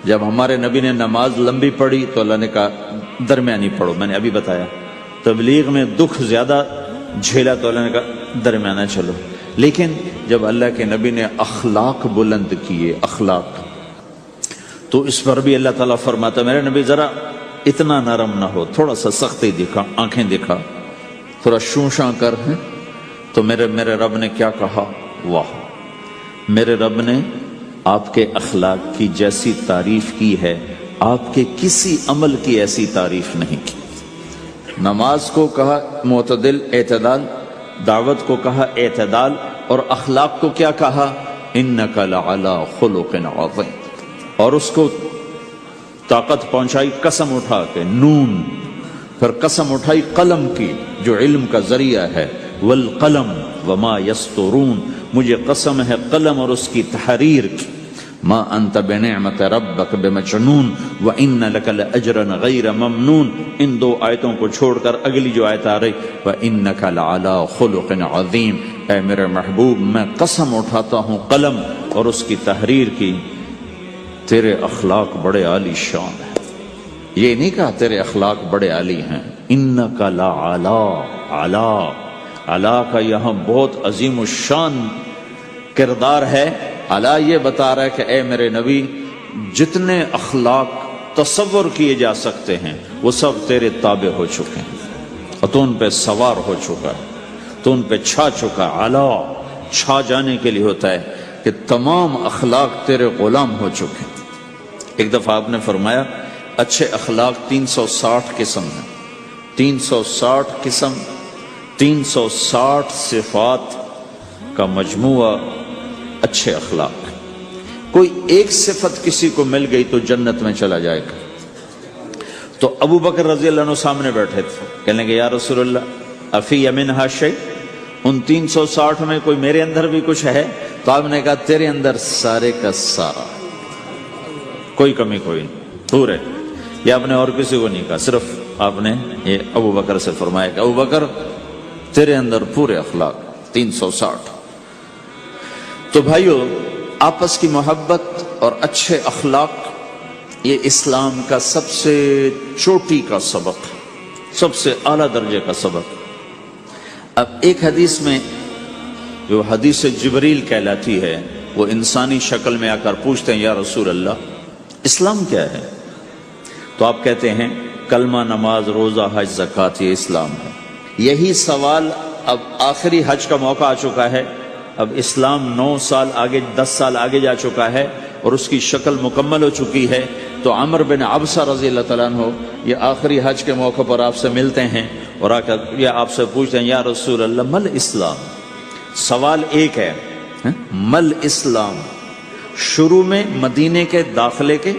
جب ہمارے نبی نے نماز لمبی پڑھی تو اللہ نے کہا درمیانی پڑھو، میں نے ابھی بتایا۔ تبلیغ میں دکھ زیادہ جھیلا تو اللہ نے کہا درمیانہ چلو، لیکن جب اللہ کے نبی نے اخلاق بلند کیے، اخلاق، تو اس پر بھی اللہ تعالیٰ فرماتا میرے نبی ذرا اتنا نرم نہ ہو، تھوڑا سا سختی دکھا، آنکھیں دکھا، تھوڑا شونشاں کر ہیں۔ تو میرے رب نے کیا کہا؟ واہ، میرے رب نے آپ کے اخلاق کی جیسی تعریف کی ہے، آپ کے کسی عمل کی ایسی تعریف نہیں کی۔ نماز کو کہا معتدل، اعتدال، دعوت کو کہا اعتدال، اور اخلاق کو کیا کہا؟ انک لعلی خلق عظیم، اور اس کو طاقت پہنچائی قسم اٹھا کے، نون، پھر قسم اٹھائی قلم کی جو علم کا ذریعہ ہے، والقلم وما یسطرون، مجھے قسم ہے قلم اور اس کی تحریر کی، ما انت بنعمت ربک بمجنون وان لک لاجرا غیر ممنون۔ ان دو آیتوں کو چھوڑ کر اگلی جو آیت آ رہی وانک لعلی خلق عظیم، اے میرے محبوب میں قسم اٹھاتا ہوں قلم اور اس کی تحریر کی، تیرے اخلاق بڑے عالی شان ہیں۔ یہ نہیں کہا تیرے اخلاق بڑے عالی ہیں، انک لعلی، علا، علا کا یہاں بہت عظیم الشان کردار ہے۔ علا یہ بتا رہا ہے کہ اے میرے نبی، جتنے اخلاق تصور کیے جا سکتے ہیں وہ سب تیرے تابع ہو چکے ہیں، اور تو ان پہ سوار ہو چکا ہے، تو ان پہ چھا چکا۔ علا چھا جانے کے لیے ہوتا ہے کہ تمام اخلاق تیرے غلام ہو چکے ہیں۔ ایک دفعہ آپ نے فرمایا اچھے اخلاق 360 قسم ہیں، 360 قسم، 360 صفات کا مجموعہ اچھے اخلاق۔ کوئی ایک صفت کسی کو مل گئی تو جنت میں چلا جائے گا۔ تو ابو بکر رضی اللہ عنہ سامنے بیٹھے تھے، کہنے لگے یا رسول اللہ افی منہا شیء، ان 360 میں کوئی میرے اندر بھی کچھ ہے؟ تو آپ نے کہا تیرے اندر سارے کا سارا، کوئی کمی کوئی نہیں، پورے۔ یہ آپ نے اور کسی کو نہیں کہا، صرف آپ نے یہ ابو بکر سے فرمایا کہ ابو بکر تیرے اندر پورے اخلاق 360۔ تو بھائیو، آپس کی محبت اور اچھے اخلاق یہ اسلام کا سب سے چوٹی کا سبق، سب سے اعلیٰ درجے کا سبق۔ اب ایک حدیث میں جو حدیث جبریل کہلاتی ہے، وہ انسانی شکل میں آ کر پوچھتے ہیں یا رسول اللہ اسلام کیا ہے؟ تو آپ کہتے ہیں کلمہ، نماز، روزہ، حج، زکوٰۃ، یہ اسلام ہے۔ یہی سوال اب آخری حج کا موقع آ چکا ہے، اب اسلام 9 سال آگے، 10 سال آگے جا چکا ہے اور اس کی شکل مکمل ہو چکی ہے۔ تو عمر بن عبسہ رضی اللہ تعالیٰ عنہ یہ آخری حج کے موقع پر آپ سے ملتے ہیں اور آ کر یہ آپ سے پوچھتے ہیں یا رسول اللہ مل اسلام؟ سوال ایک ہے، مل اسلام؟ شروع میں مدینے کے داخلے کے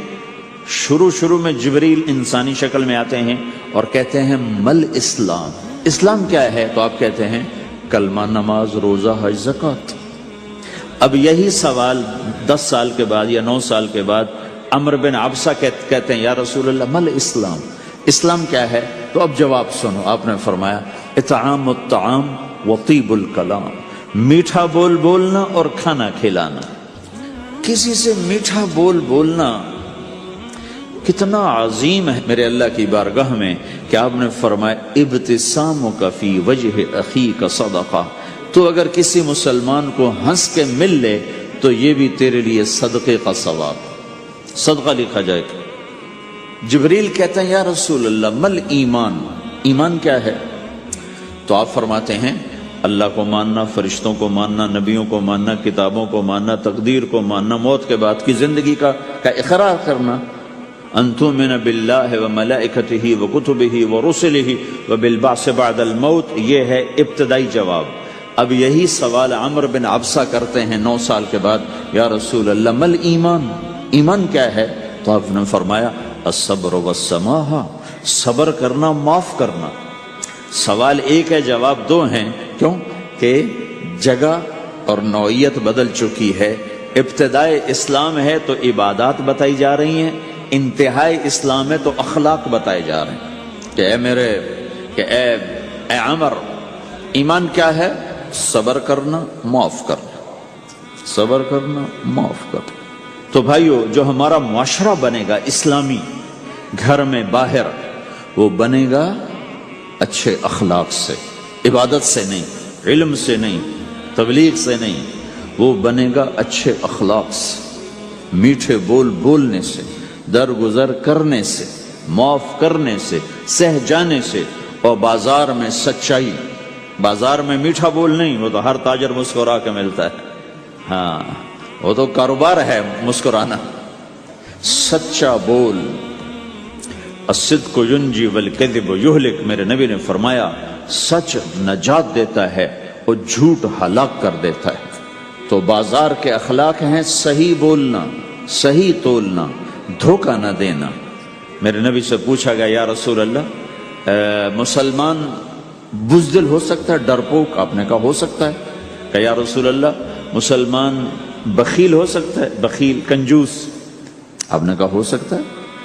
شروع میں جبریل انسانی شکل میں آتے ہیں اور کہتے ہیں مل اسلام، اسلام کیا ہے؟ تو آپ کہتے ہیں کلمہ، نماز، روزہ، حج، زکوٰۃ۔ اب یہی سوال 10 سال کے بعد یا 9 سال کے بعد عمر بن عبسہ کہتے ہیں یا رسول اللہ مل اسلام، اسلام کیا ہے؟ تو اب جواب سنو، آپ نے فرمایا اطعام الطعام وطیب الکلام، میٹھا بول بولنا اور کھانا کھلانا۔ کسی سے میٹھا بول بولنا کتنا عظیم ہے میرے اللہ کی بارگاہ میں کہ آپ نے فرمایا ابتسامک فی وجہ اخیک صدقہ، تو اگر کسی مسلمان کو ہنس کے مل لے تو یہ بھی تیرے لیے صدقے کا ثواب۔ صدقہ لکھا جائے گا۔ جبریل کہتے ہیں یا رسول اللہ مل ایمان، ایمان کیا ہے؟ تو آپ فرماتے ہیں اللہ کو ماننا، فرشتوں کو ماننا، نبیوں کو ماننا، کتابوں کو ماننا، تقدیر کو ماننا، موت کے بعد کی زندگی کا اقرار کرنا۔ ان تؤمن باللہ وملائکتہ وکتبہ ورسلہ وبالبعث بعد الموت، یہ ہے ابتدائی جواب۔ اب یہی سوال عمرو بن عبسہ کرتے ہیں 9 سال کے بعد، یا رسول اللہ مل ایمان، ایمان کیا ہے؟ تو آپ نے فرمایا الصبر والسماحہ، صبر کرنا، معاف کرنا۔ سوال ایک ہے، جواب 2 ہیں۔ کیوں کہ جگہ اور نوعیت بدل چکی ہے۔ ابتدائے اسلام ہے تو عبادات بتائی جا رہی ہیں، انتہائی اسلام ہے تو اخلاق بتائے جا رہے ہیں کہ اے عمر، ایمان کیا ہے؟ صبر کرنا، معاف کرنا، صبر کرنا، معاف کرنا۔ تو بھائیو، جو ہمارا معاشرہ بنے گا اسلامی، گھر میں باہر، وہ بنے گا اچھے اخلاق سے، عبادت سے نہیں، علم سے نہیں، تبلیغ سے نہیں، وہ بنے گا اچھے اخلاق سے، میٹھے بول بولنے سے، درگزر کرنے سے، معاف کرنے سے، سہ جانے سے، اور بازار میں سچائی۔ بازار میں میٹھا بول نہیں، وہ تو ہر تاجر مسکرا کے ملتا ہے، ہاں وہ تو کاروبار ہے مسکرانا۔ سچا بول، الصدق ینجی والکذب یہلک، میرے نبی نے فرمایا سچ نجات دیتا ہے اور جھوٹ ہلاک کر دیتا ہے۔ تو بازار کے اخلاق ہیں صحیح بولنا، صحیح تولنا، دھوکہ نہ دینا۔ میرے نبی سے پوچھا گیا یا رسول اللہ مسلمان بزدل ہو سکتا ہے، ڈرپوک؟ آپ نے کہا ہو سکتا ہے۔ کہ یا رسول اللہ مسلمان بخیل ہو سکتا ہے، بخیل کنجوس؟ آپ نے کہا ہو سکتا ہے۔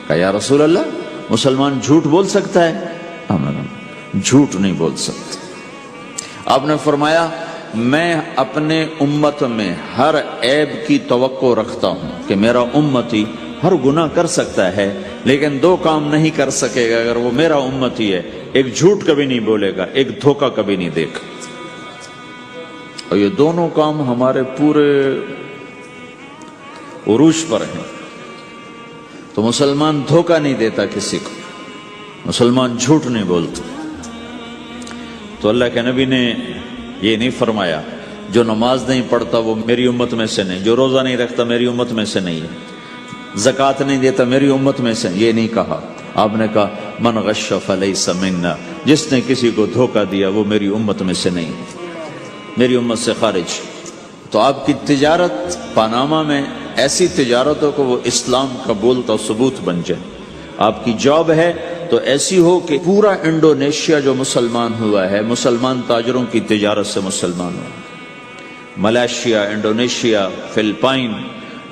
کہ یا رسول اللہ مسلمان جھوٹ بول سکتا ہے؟ آپ نے کہا جھوٹ نہیں بول سکتا۔ آپ نے فرمایا میں اپنے امت میں ہر عیب کی توقع رکھتا ہوں کہ میرا امتی ہر گناہ کر سکتا ہے لیکن 2 کام نہیں کر سکے گا اگر وہ میرا امتی ہے، ایک جھوٹ کبھی نہیں بولے گا، ایک دھوکہ کبھی نہیں دے گا۔ اور یہ دونوں کام ہمارے پورے عروج پر ہیں۔ تو مسلمان دھوکہ نہیں دیتا کسی کو، مسلمان جھوٹ نہیں بولتا۔ تو اللہ کے نبی نے یہ نہیں فرمایا جو نماز نہیں پڑھتا وہ میری امت میں سے نہیں، جو روزہ نہیں رکھتا میری امت میں سے نہیں ہے، زکوٰۃ نہیں دیتا میری امت میں سے، یہ نہیں کہا۔ آپ نے کہا من غش فلیس منا، جس نے کسی کو دھوکہ دیا وہ میری امت میں سے نہیں، میری امت سے خارج۔ تو آپ کی تجارت پاناما میں ایسی تجارت ہو کہ وہ اسلام کا بولتا ثبوت بن جائے۔ آپ کی جاب ہے تو ایسی ہو کہ پورا انڈونیشیا جو مسلمان ہوا ہے، مسلمان تاجروں کی تجارت سے مسلمان ہوا۔ ملائیشیا، انڈونیشیا، فلپائن،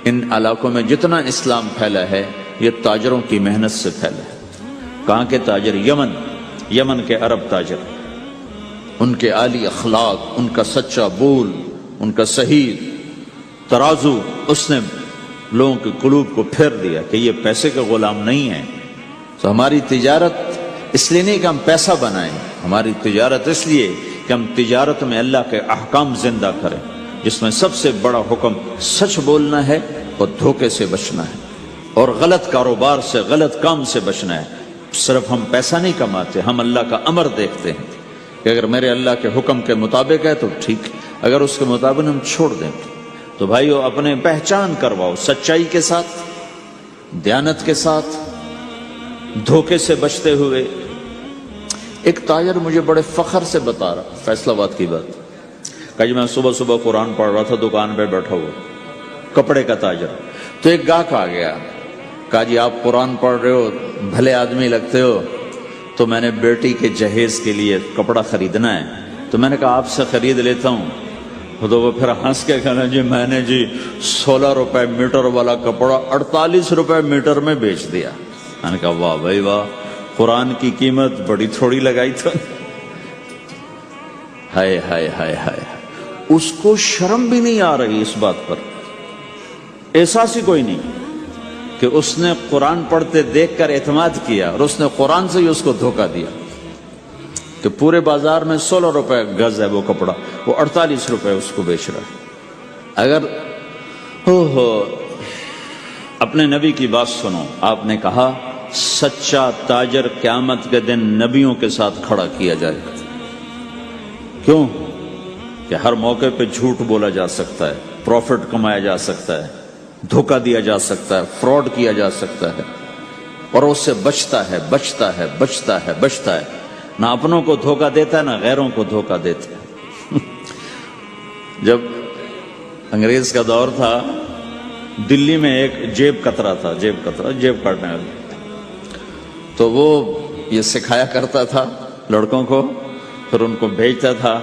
ان علاقوں میں جتنا اسلام پھیلا ہے یہ تاجروں کی محنت سے پھیلا ہے۔ کہاں کے تاجر؟ یمن کے عرب تاجر، ان کے عالی اخلاق، ان کا سچا بول، ان کا صحیح ترازو، اس نے لوگوں کے قلوب کو پھیر دیا کہ یہ پیسے کے غلام نہیں ہیں۔ تو ہماری تجارت اس لیے نہیں کہ ہم پیسہ بنائیں، ہماری تجارت اس لیے کہ ہم تجارت میں اللہ کے احکام زندہ کریں، جس میں سب سے بڑا حکم سچ بولنا ہے اور دھوکے سے بچنا ہے، اور غلط کاروبار سے، غلط کام سے بچنا ہے۔ صرف ہم پیسہ نہیں کماتے، ہم اللہ کا امر دیکھتے ہیں کہ اگر میرے اللہ کے حکم کے مطابق ہے تو ٹھیک، اگر اس کے مطابق ہم چھوڑ دیں تو بھائیو اپنے پہچان کرواؤ سچائی کے ساتھ، دیانت کے ساتھ، دھوکے سے بچتے ہوئے۔ ایک تاجر مجھے بڑے فخر سے بتا رہا، فیصل آباد کی بات، کہ میں صبح صبح قرآن پڑھ رہا تھا، دکان پہ بیٹھا ہوا، کپڑے کا تاجر، تو ایک گاہک آ گیا، کہا جی آپ قرآن پڑھ رہے ہو، بھلے آدمی لگتے ہو، تو میں نے بیٹی کے جہیز کے لیے کپڑا خریدنا ہے، تو میں نے کہا آپ سے خرید لیتا ہوں۔ تو وہ پھر ہنس کے کہنا جی میں نے 16 روپے میٹر والا کپڑا 48 روپے میٹر میں بیچ دیا۔ میں نے کہا واہ بھائی واہ، قرآن کی قیمت بڑی تھوڑی لگائی تو۔ ہائے ہائے ہائے ہائے، اس کو شرم بھی نہیں آ رہی اس بات پر، احساس ہی کوئی نہیں کہ اس نے قرآن پڑھتے دیکھ کر اعتماد کیا اور اس نے قرآن سے ہی اس کو دھوکہ دیا کہ پورے بازار میں 16 روپے گز ہے وہ کپڑا، وہ 48 روپے اس کو بیچ رہا ہے۔ اگر اپنے نبی کی بات سنو. آپ نے کہا سچا تاجر قیامت کے دن نبیوں کے ساتھ کھڑا کیا جائے گا. کیوں؟ کہ ہر موقع پہ جھوٹ بولا جا سکتا ہے، پروفٹ کمایا جا سکتا ہے، دھوکہ دیا جا سکتا ہے، فراڈ کیا جا سکتا ہے، اور اس سے بچتا ہے بچتا ہے بچتا ہے بچتا ہے. نہ اپنوں کو دھوکہ دیتا ہے نہ غیروں کو دھوکہ دیتا ہے. جب انگریز کا دور تھا، دلی میں ایک جیب کترا تھا، جیب کاٹنے والا. تو وہ یہ سکھایا کرتا تھا لڑکوں کو، پھر ان کو بھیجتا تھا.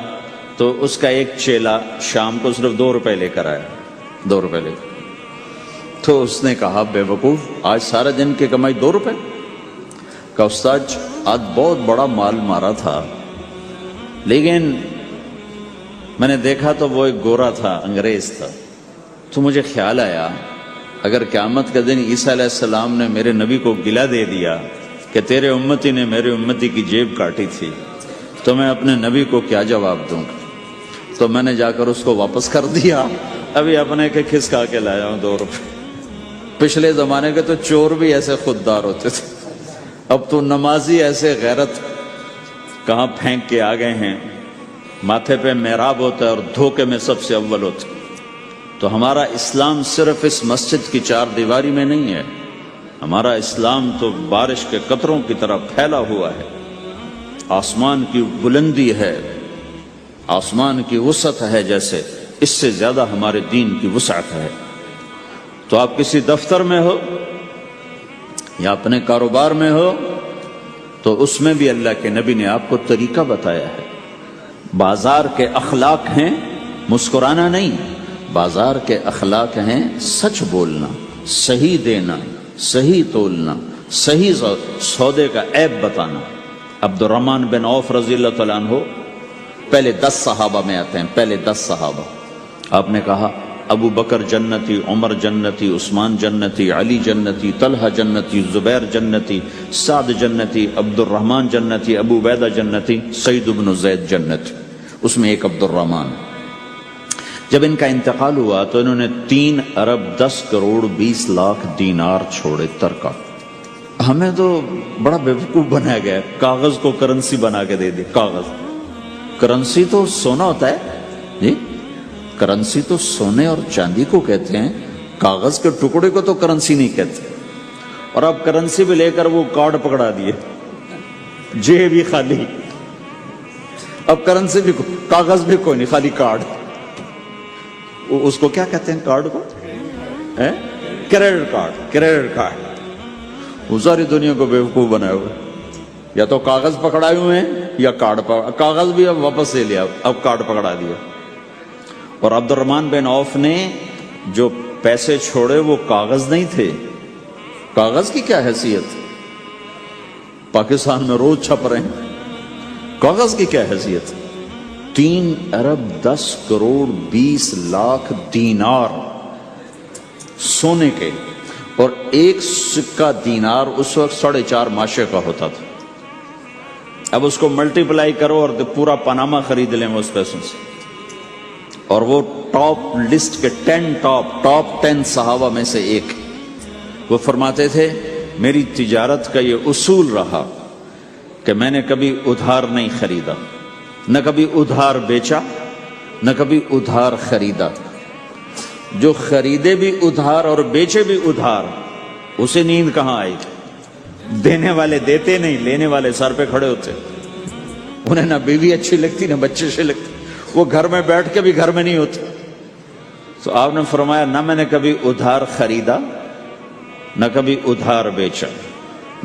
تو اس کا ایک چیلا شام کو صرف 2 روپے لے کر آیا، 2 روپے لے کر. تو اس نے کہا بے وقوف، آج سارے دن کی کمائی 2 روپے؟ کہ استاد آج بہت بڑا مال مارا تھا، لیکن میں نے دیکھا تو وہ ایک گورا تھا، انگریز تھا. تو مجھے خیال آیا اگر قیامت کے دن عیسیٰ علیہ السلام نے میرے نبی کو گلہ دے دیا کہ تیرے امتی نے میرے امتی کی جیب کاٹی تھی، تو میں اپنے نبی کو کیا جواب دوں گا؟ تو میں نے جا کر اس کو واپس کر دیا. ابھی اپنے کے کھسکا کے لایا ہوں 2 روپے. پچھلے زمانے کے تو چور بھی ایسے خوددار ہوتے تھے، اب تو نمازی ایسے غیرت کہاں پھینک کے آ گئے ہیں. ماتھے پہ محراب ہوتا ہے اور دھوکے میں سب سے اول ہوتا ہے. تو ہمارا اسلام صرف اس مسجد کی 4 دیواری میں نہیں ہے، ہمارا اسلام تو بارش کے قطروں کی طرح پھیلا ہوا ہے. آسمان کی بلندی ہے، آسمان کی وسعت ہے، جیسے اس سے زیادہ ہمارے دین کی وسعت ہے. تو آپ کسی دفتر میں ہو یا اپنے کاروبار میں ہو، تو اس میں بھی اللہ کے نبی نے آپ کو طریقہ بتایا ہے. بازار کے اخلاق ہیں مسکرانا نہیں، بازار کے اخلاق ہیں سچ بولنا، صحیح دینا، صحیح تولنا، صحیح سودے کا عیب بتانا. عبد الرحمن بن عوف رضی اللہ تعالیٰ عنہ پہلے 10 صحابہ میں آتے ہیں، پہلے 10 صحابہ. آپ نے کہا ابو بکر جنتی، عمر جنتی، عثمان جنتی، علی جنتی، طلحہ جنتی، زبیر جنتی، سعد جنتی، عبد الرحمن جنتی، ابو عبیدہ جنتی، سعید بن زید جنتی. اس میں ایک عبد الرحمن. جب ان کا انتقال ہوا تو انہوں نے 3 ارب 10 کروڑ 20 لاکھ دینار چھوڑے ترکہ. ہمیں تو بڑا بیوقوف بنایا گیا، کاغذ کو کرنسی بنا کے دے دی. کاغذ، کرنسی تو سونا ہوتا ہے جی، کرنسی تو سونے اور چاندی کو کہتے ہیں، کاغذ کے ٹکڑے کو تو کرنسی نہیں کہتے. اور اب کرنسی بھی لے کر وہ کارڈ پکڑا دیے، جیب بھی خالی. اب کرنسی بھی کاغذ بھی کوئی نہیں، خالی کارڈ. اس کو کیا کہتے ہیں کارڈ کو؟ Credit card. کریڈٹ کارڈ وہ ساری دنیا کو بیوقوف بنائے ہوئے. یا تو کاغذ پکڑائے ہوئے ہیں یا کارڈ کاغذ بھی اب واپس لے لیا، اب کارڈ پکڑا دیا. اور عبد الرحمن بن عوف نے جو پیسے چھوڑے وہ کاغذ نہیں تھے. کاغذ کی کیا حیثیت؟ پاکستان میں روز چھپ رہے ہیں، کاغذ کی کیا حیثیت؟ 3 ارب 10 کروڑ 20 لاکھ دینار سونے کے. اور ایک سکہ دینار اس وقت 4.5 ماشے کا ہوتا تھا. اب اس کو ملٹیپلائی کرو اور پورا پاناما خرید لیں اس پیسوں سے. اور وہ ٹاپ لسٹ کے 10 صحابہ میں سے ایک. وہ فرماتے تھے میری تجارت کا یہ اصول رہا کہ میں نے کبھی ادھار نہیں خریدا، نہ کبھی ادھار بیچا، نہ کبھی ادھار خریدا. جو خریدے بھی ادھار اور بیچے بھی ادھار، اسے نیند کہاں آئی؟ دینے والے دیتے نہیں، لینے والے سر پہ کھڑے ہوتے. انہیں نہ بیوی اچھی لگتی نہ بچے اچھے لگتے، وہ گھر میں بیٹھ کے بھی گھر میں نہیں ہوتے. تو آپ نے فرمایا نہ میں نے کبھی ادھار خریدا نہ کبھی ادھار بیچا،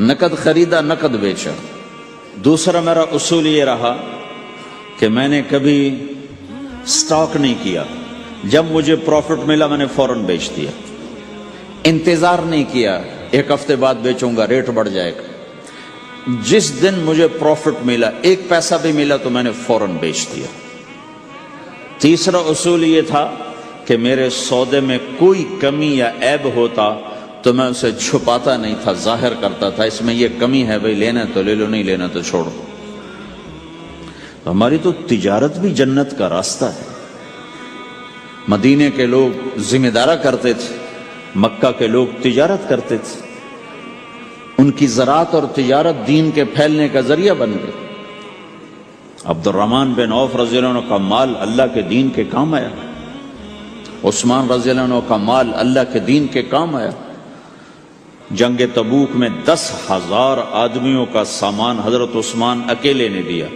نقد خریدا نقد بیچا. دوسرا میرا اصول یہ رہا کہ میں نے کبھی سٹاک نہیں کیا، جب مجھے پروفٹ ملا میں نے فوراً بیچ دیا. انتظار نہیں کیا 1 ہفتے بعد بیچوں گا ریٹ بڑھ جائے گا. جس دن مجھے پروفٹ ملا 1 پیسہ بھی ملا تو میں نے فوراً بیچ دیا. تیسرا اصول یہ تھا کہ میرے سودے میں کوئی کمی یا عیب ہوتا تو میں اسے چھپاتا نہیں تھا، ظاہر کرتا تھا. اس میں یہ کمی ہے بھئی، لینا تو لے لو، نہیں لینا تو چھوڑو. ہماری تو تجارت بھی جنت کا راستہ ہے. مدینے کے لوگ ذمہ دارا کرتے تھے، مکہ کے لوگ تجارت کرتے تھے، ان کی زراعت اور تجارت دین کے پھیلنے کا ذریعہ بن گئی۔ عبد الرحمن بن عوف رضی اللہ عنہ کا مال اللہ کے دین کے کام آیا، عثمان رضی اللہ عنہ کا مال اللہ کے دین کے کام آیا۔ جنگ تبوک میں 10,000 آدمیوں کا سامان حضرت عثمان اکیلے نے دیا۔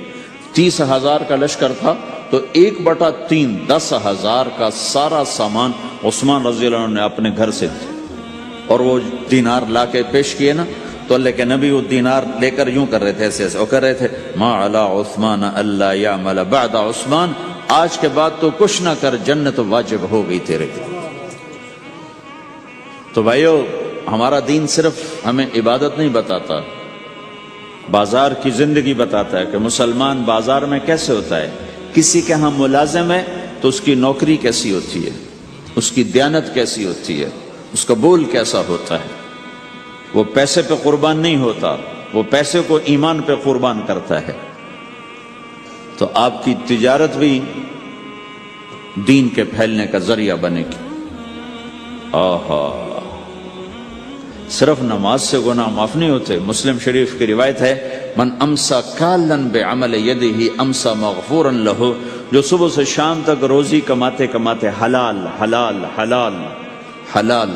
30,000 کا لشکر تھا تو 1/3 10,000 کا سارا سامان عثمان رضی اللہ عنہ نے اپنے گھر سے دیا، اور وہ دینار لا کے پیش کیے نا، تو اللہ کے نبی وہ دینار لے کر یوں کر رہے تھے، ایسے ایسے وہ کر رہے تھے، ما علی عثمان اللہ یعمل بعد عثمان، آج کے بعد تو کچھ نہ کر، جنت واجب ہو گئی تیرے لیے۔ تو بھائیو، ہمارا دین صرف ہمیں عبادت نہیں بتاتا، بازار کی زندگی بتاتا ہے کہ مسلمان بازار میں کیسے ہوتا ہے۔ کسی کے ہاں ملازم ہے تو اس کی نوکری کیسی ہوتی ہے، اس کی دیانت کیسی ہوتی ہے، اس کا بول کیسا ہوتا ہے۔ وہ پیسے پہ قربان نہیں ہوتا، وہ پیسے کو ایمان پہ قربان کرتا ہے۔ تو آپ کی تجارت بھی دین کے پھیلنے کا ذریعہ بنے گی۔ آہا، صرف نماز سے گناہ معاف نہیں ہوتے۔ مسلم شریف کی روایت ہے، من امسا کالن بعمل یدہ امسا مغفورا لہ، جو صبح سے شام تک روزی کماتے کماتے حلال حلال حلال حلال،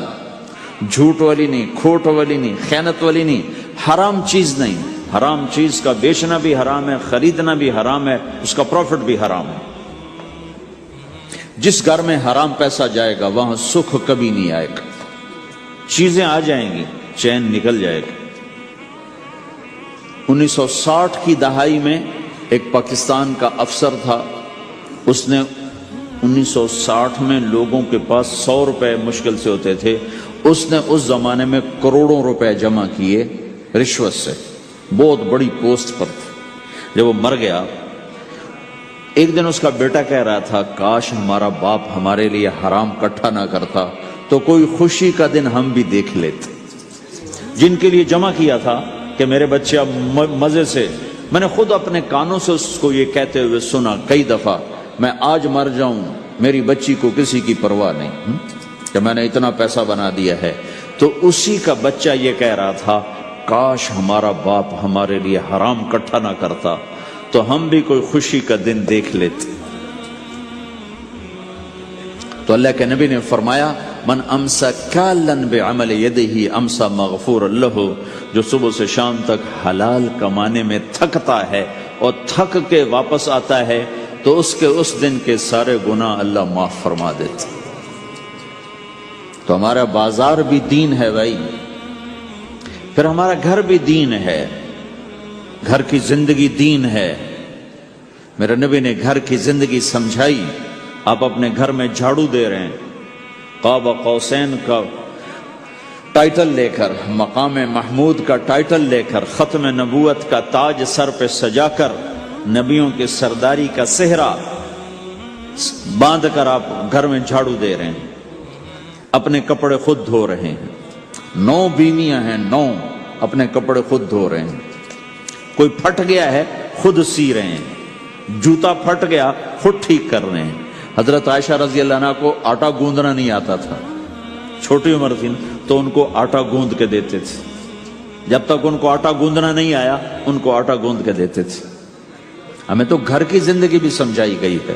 جھوٹ والی نہیں، کھوٹ والی نہیں، خیانت والی نہیں، حرام چیز نہیں۔ حرام چیز کا بیچنا بھی حرام ہے، خریدنا بھی حرام ہے، اس کا پروفٹ بھی حرام ہے۔ جس گھر میں حرام پیسہ جائے گا وہاں سکھ کبھی نہیں آئے گا، چیزیں آ جائیں گی، چین نکل جائے گا۔ 1960 کی دہائی میں ایک پاکستان کا افسر تھا، اس نے 1960 میں لوگوں کے پاس 100 روپے مشکل سے ہوتے تھے، اس نے اس زمانے میں کروڑوں روپے جمع کیے رشوت سے، بہت بڑی پوسٹ پر تھا۔ جب وہ مر گیا، ایک دن اس کا بیٹا کہہ رہا تھا، کاش ہمارا باپ ہمارے لیے حرام کٹھا نہ کرتا تو کوئی خوشی کا دن ہم بھی دیکھ لیتے۔ جن کے لیے جمع کیا تھا کہ میرے بچے اب مزے سے، میں نے خود اپنے کانوں سے اس کو یہ کہتے ہوئے سنا کئی دفعہ، میں آج مر جاؤں میری بچی کو کسی کی پرواہ نہیں کہ میں نے اتنا پیسہ بنا دیا ہے۔ تو اسی کا بچہ یہ کہہ رہا تھا، کاش ہمارا باپ ہمارے لیے حرام کٹھا نہ کرتا تو ہم بھی کوئی خوشی کا دن دیکھ لیتے۔ تو اللہ کے نبی نے فرمایا، من امسا کالن بعمل یدہ امسا مغفور لہ، جو صبح سے شام تک حلال کمانے میں تھکتا ہے اور تھک کے واپس آتا ہے تو اس کے اس دن کے سارے گناہ اللہ معاف فرما دیتا۔ تو ہمارا بازار بھی دین ہے بھائی، پھر ہمارا گھر بھی دین ہے، گھر کی زندگی دین ہے۔ میرے نبی نے گھر کی زندگی سمجھائی۔ آپ اپنے گھر میں جھاڑو دے رہے ہیں، قاب قوسین کا ٹائٹل لے کر، مقام محمود کا ٹائٹل لے کر، ختم نبوت کا تاج سر پہ سجا کر، نبیوں کے سرداری کا صحرا باندھ کر آپ گھر میں جھاڑو دے رہے ہیں، اپنے کپڑے خود دھو رہے ہیں۔ 9 بیویاں ہیں، 9 اپنے کپڑے خود دھو رہے ہیں۔ کوئی پھٹ گیا ہے خود سی رہے ہیں، جوتا پھٹ گیا خود ٹھیک کر رہے ہیں۔ حضرت عائشہ رضی اللہ عنہ کو آٹا گوندنا نہیں آتا تھا، چھوٹی عمر تھی تو ان کو آٹا گوند کے دیتے تھے، جب تک ان کو آٹا گوندنا نہیں آیا ان کو آٹا گوند کے دیتے تھے۔ ہمیں تو گھر کی زندگی بھی سمجھائی گئی ہے،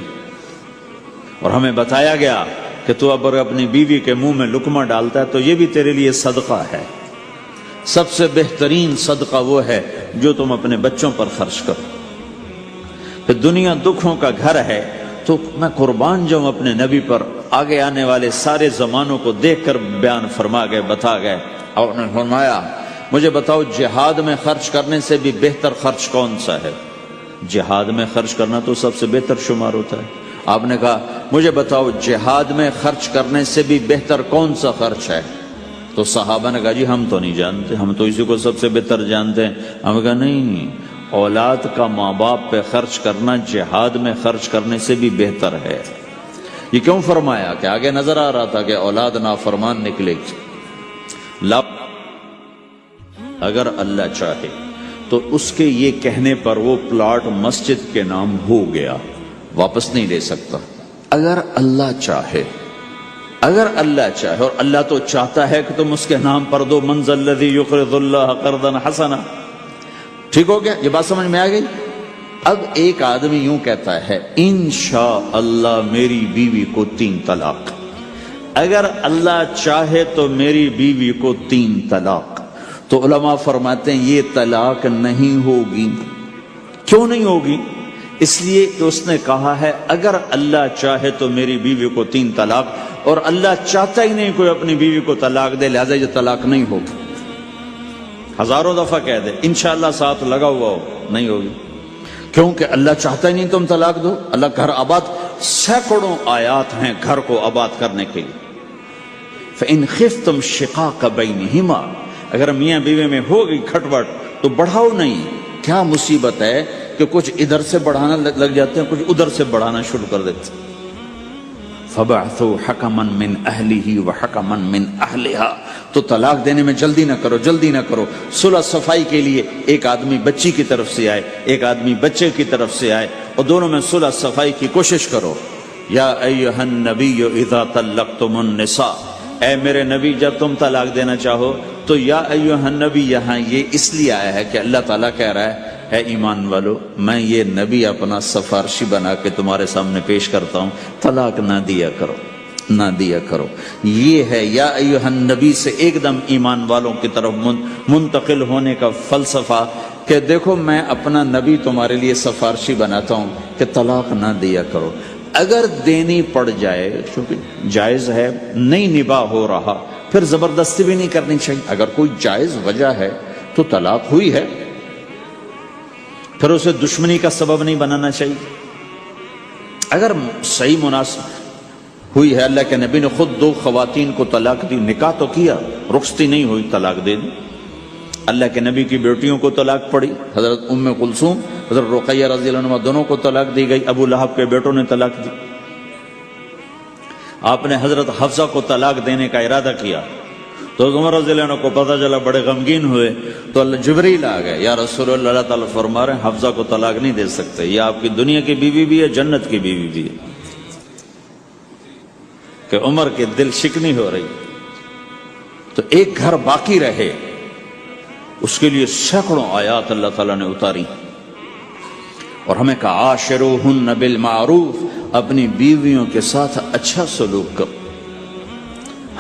اور ہمیں بتایا گیا کہ تو اب اپنی بیوی کے منہ میں لقمہ ڈالتا ہے تو یہ بھی تیرے لیے صدقہ ہے۔ سب سے بہترین صدقہ وہ ہے جو تم اپنے بچوں پر خرچ کرو۔ پھر دنیا دکھوں کا گھر ہے تو میں قربان جاؤں اپنے نبی پر، آگے آنے والے سارے زمانوں کو دیکھ کر بیان فرما گئے، بتا گئے۔ اور انہوں نے فرمایا، مجھے بتاؤ جہاد میں خرچ کرنے سے بھی بہتر خرچ کون سا ہے؟ جہاد میں خرچ کرنا تو سب سے بہتر شمار ہوتا ہے۔ آپ نے کہا مجھے بتاؤ جہاد میں خرچ کرنے سے بھی بہتر کون سا خرچ ہے؟ تو صحابہ نے کہا جی ہم تو نہیں جانتے، ہم تو اسی کو سب سے بہتر جانتے ہیں۔ ہم نے کہا نہیں، اولاد کا ماں باپ پہ خرچ کرنا جہاد میں خرچ کرنے سے بھی بہتر ہے۔ یہ کیوں فرمایا؟ کہ آگے نظر آ رہا تھا کہ اولاد نافرمان نکلے گی۔ اگر اللہ چاہے تو اس کے یہ کہنے پر وہ پلاٹ مسجد کے نام ہو گیا، واپس نہیں لے سکتا۔ اگر اللہ چاہے اگر اللہ چاہے، اور اللہ تو چاہتا ہے کہ تم اس کے نام پر دو، من ذا الذی یقرض اللہ قرضا حسنا. ٹھیک ہو گیا؟ یہ بات سمجھ میں آ گئی؟ اب ایک آدمی یوں کہتا ہے انشاءاللہ میری بیوی کو 3 طلاق، اگر اللہ چاہے تو میری بیوی کو 3 طلاق، تو علماء فرماتے ہیں یہ طلاق نہیں ہوگی. کیوں نہیں ہوگی؟ اس لیے کہ اس نے کہا ہے اگر اللہ چاہے تو میری بیوی کو 3 طلاق، اور اللہ چاہتا ہی نہیں کوئی اپنی بیوی کو طلاق دے، لہذا یہ طلاق نہیں ہوگی. ہزاروں دفعہ کہہ دے انشاءاللہ ساتھ لگا ہوا ہو، نہیں ہوگی. کیونکہ اللہ چاہتا ہی نہیں تم طلاق دو. اللہ گھر آباد، سینکڑوں آیات ہیں گھر کو آباد کرنے کے لیے. فَإِنْ خِفْتُمْ شِقَاقَ بَيْنِهِمَا، اگر میاں بیوی میں ہو گئی کھٹپٹ تو بڑھاؤ نہیں. کیا مصیبت ہے کہ کچھ ادھر سے بڑھانا لگ جاتے ہیں، کچھ ادھر سے بڑھانا شروع کر دیتے ہیں. فَبَعْثُوا حَكَمًا مِّنْ أَهْلِهِ وَحَكَمًا مِّنْ أَهْلِهَا، تو طلاق دینے میں جلدی نہ کرو، جلدی نہ کرو. صلح صفائی کے لیے ایک آدمی بچی کی طرف سے آئے، ایک آدمی بچے کی طرف سے آئے، اور دونوں میں صلح صفائی کی کوشش کرو. یا ایھا النبی اذا طلقتم النساء، اے میرے نبی جب تم طلاق دینا چاہو تو یا ایھا النبی یہاں یہ اس لیے آیا ہے کہ اللہ تعالیٰ کہہ رہا ہے اے ایمان والو میں یہ نبی اپنا سفارشی بنا کے تمہارے سامنے پیش کرتا ہوں، طلاق نہ دیا کرو، نہ دیا کرو. یہ ہے یا ایھا النبی سے ایک دم ایمان والوں کی طرف منتقل ہونے کا فلسفہ کہ دیکھو میں اپنا نبی تمہارے لیے سفارشی بناتا ہوں کہ طلاق نہ دیا کرو. اگر دینی پڑ جائے چونکہ جائز ہے، نہیں نباہ ہو رہا، پھر زبردستی بھی نہیں کرنی چاہیے. اگر کوئی جائز وجہ ہے تو طلاق ہوئی ہے، پھر اسے دشمنی کا سبب نہیں بنانا چاہیے. اگر صحیح مناسب ہوئی ہے، اللہ کے نبی نے خود 2 خواتین کو طلاق دی، نکاح تو کیا، رخصتی نہیں ہوئی، طلاق دے دی. اللہ کے نبی کی بیٹیوں کو طلاق پڑی، حضرت ام کلثوم، حضرت رقیہ رضی اللہ عنہ دونوں کو طلاق دی گئی. ابو لہب کے بیٹوں نے طلاق دی. آپ نے حضرت حفصہ کو طلاق دینے کا ارادہ کیا تو عمر رضی اللہ عنہ کو پتہ چلا، بڑے غمگین ہوئے، تو اللہ جبریل آ گئے، یا رسول اللہ، اللہ تعالیٰ فرما رہے ہیں حفصہ کو طلاق نہیں دے سکتے، یہ آپ کی دنیا کی بیوی بھی ہے، جنت کی بیوی بھی ہے. کہ عمر کے دل شکنی ہو رہی. تو ایک گھر باقی رہے اس کے لیے سینکڑوں آیات اللہ تعالیٰ نے اتاری، اور ہمیں کہا عاشروہن بالمعروف، اپنی بیویوں کے ساتھ اچھا سلوک کرو.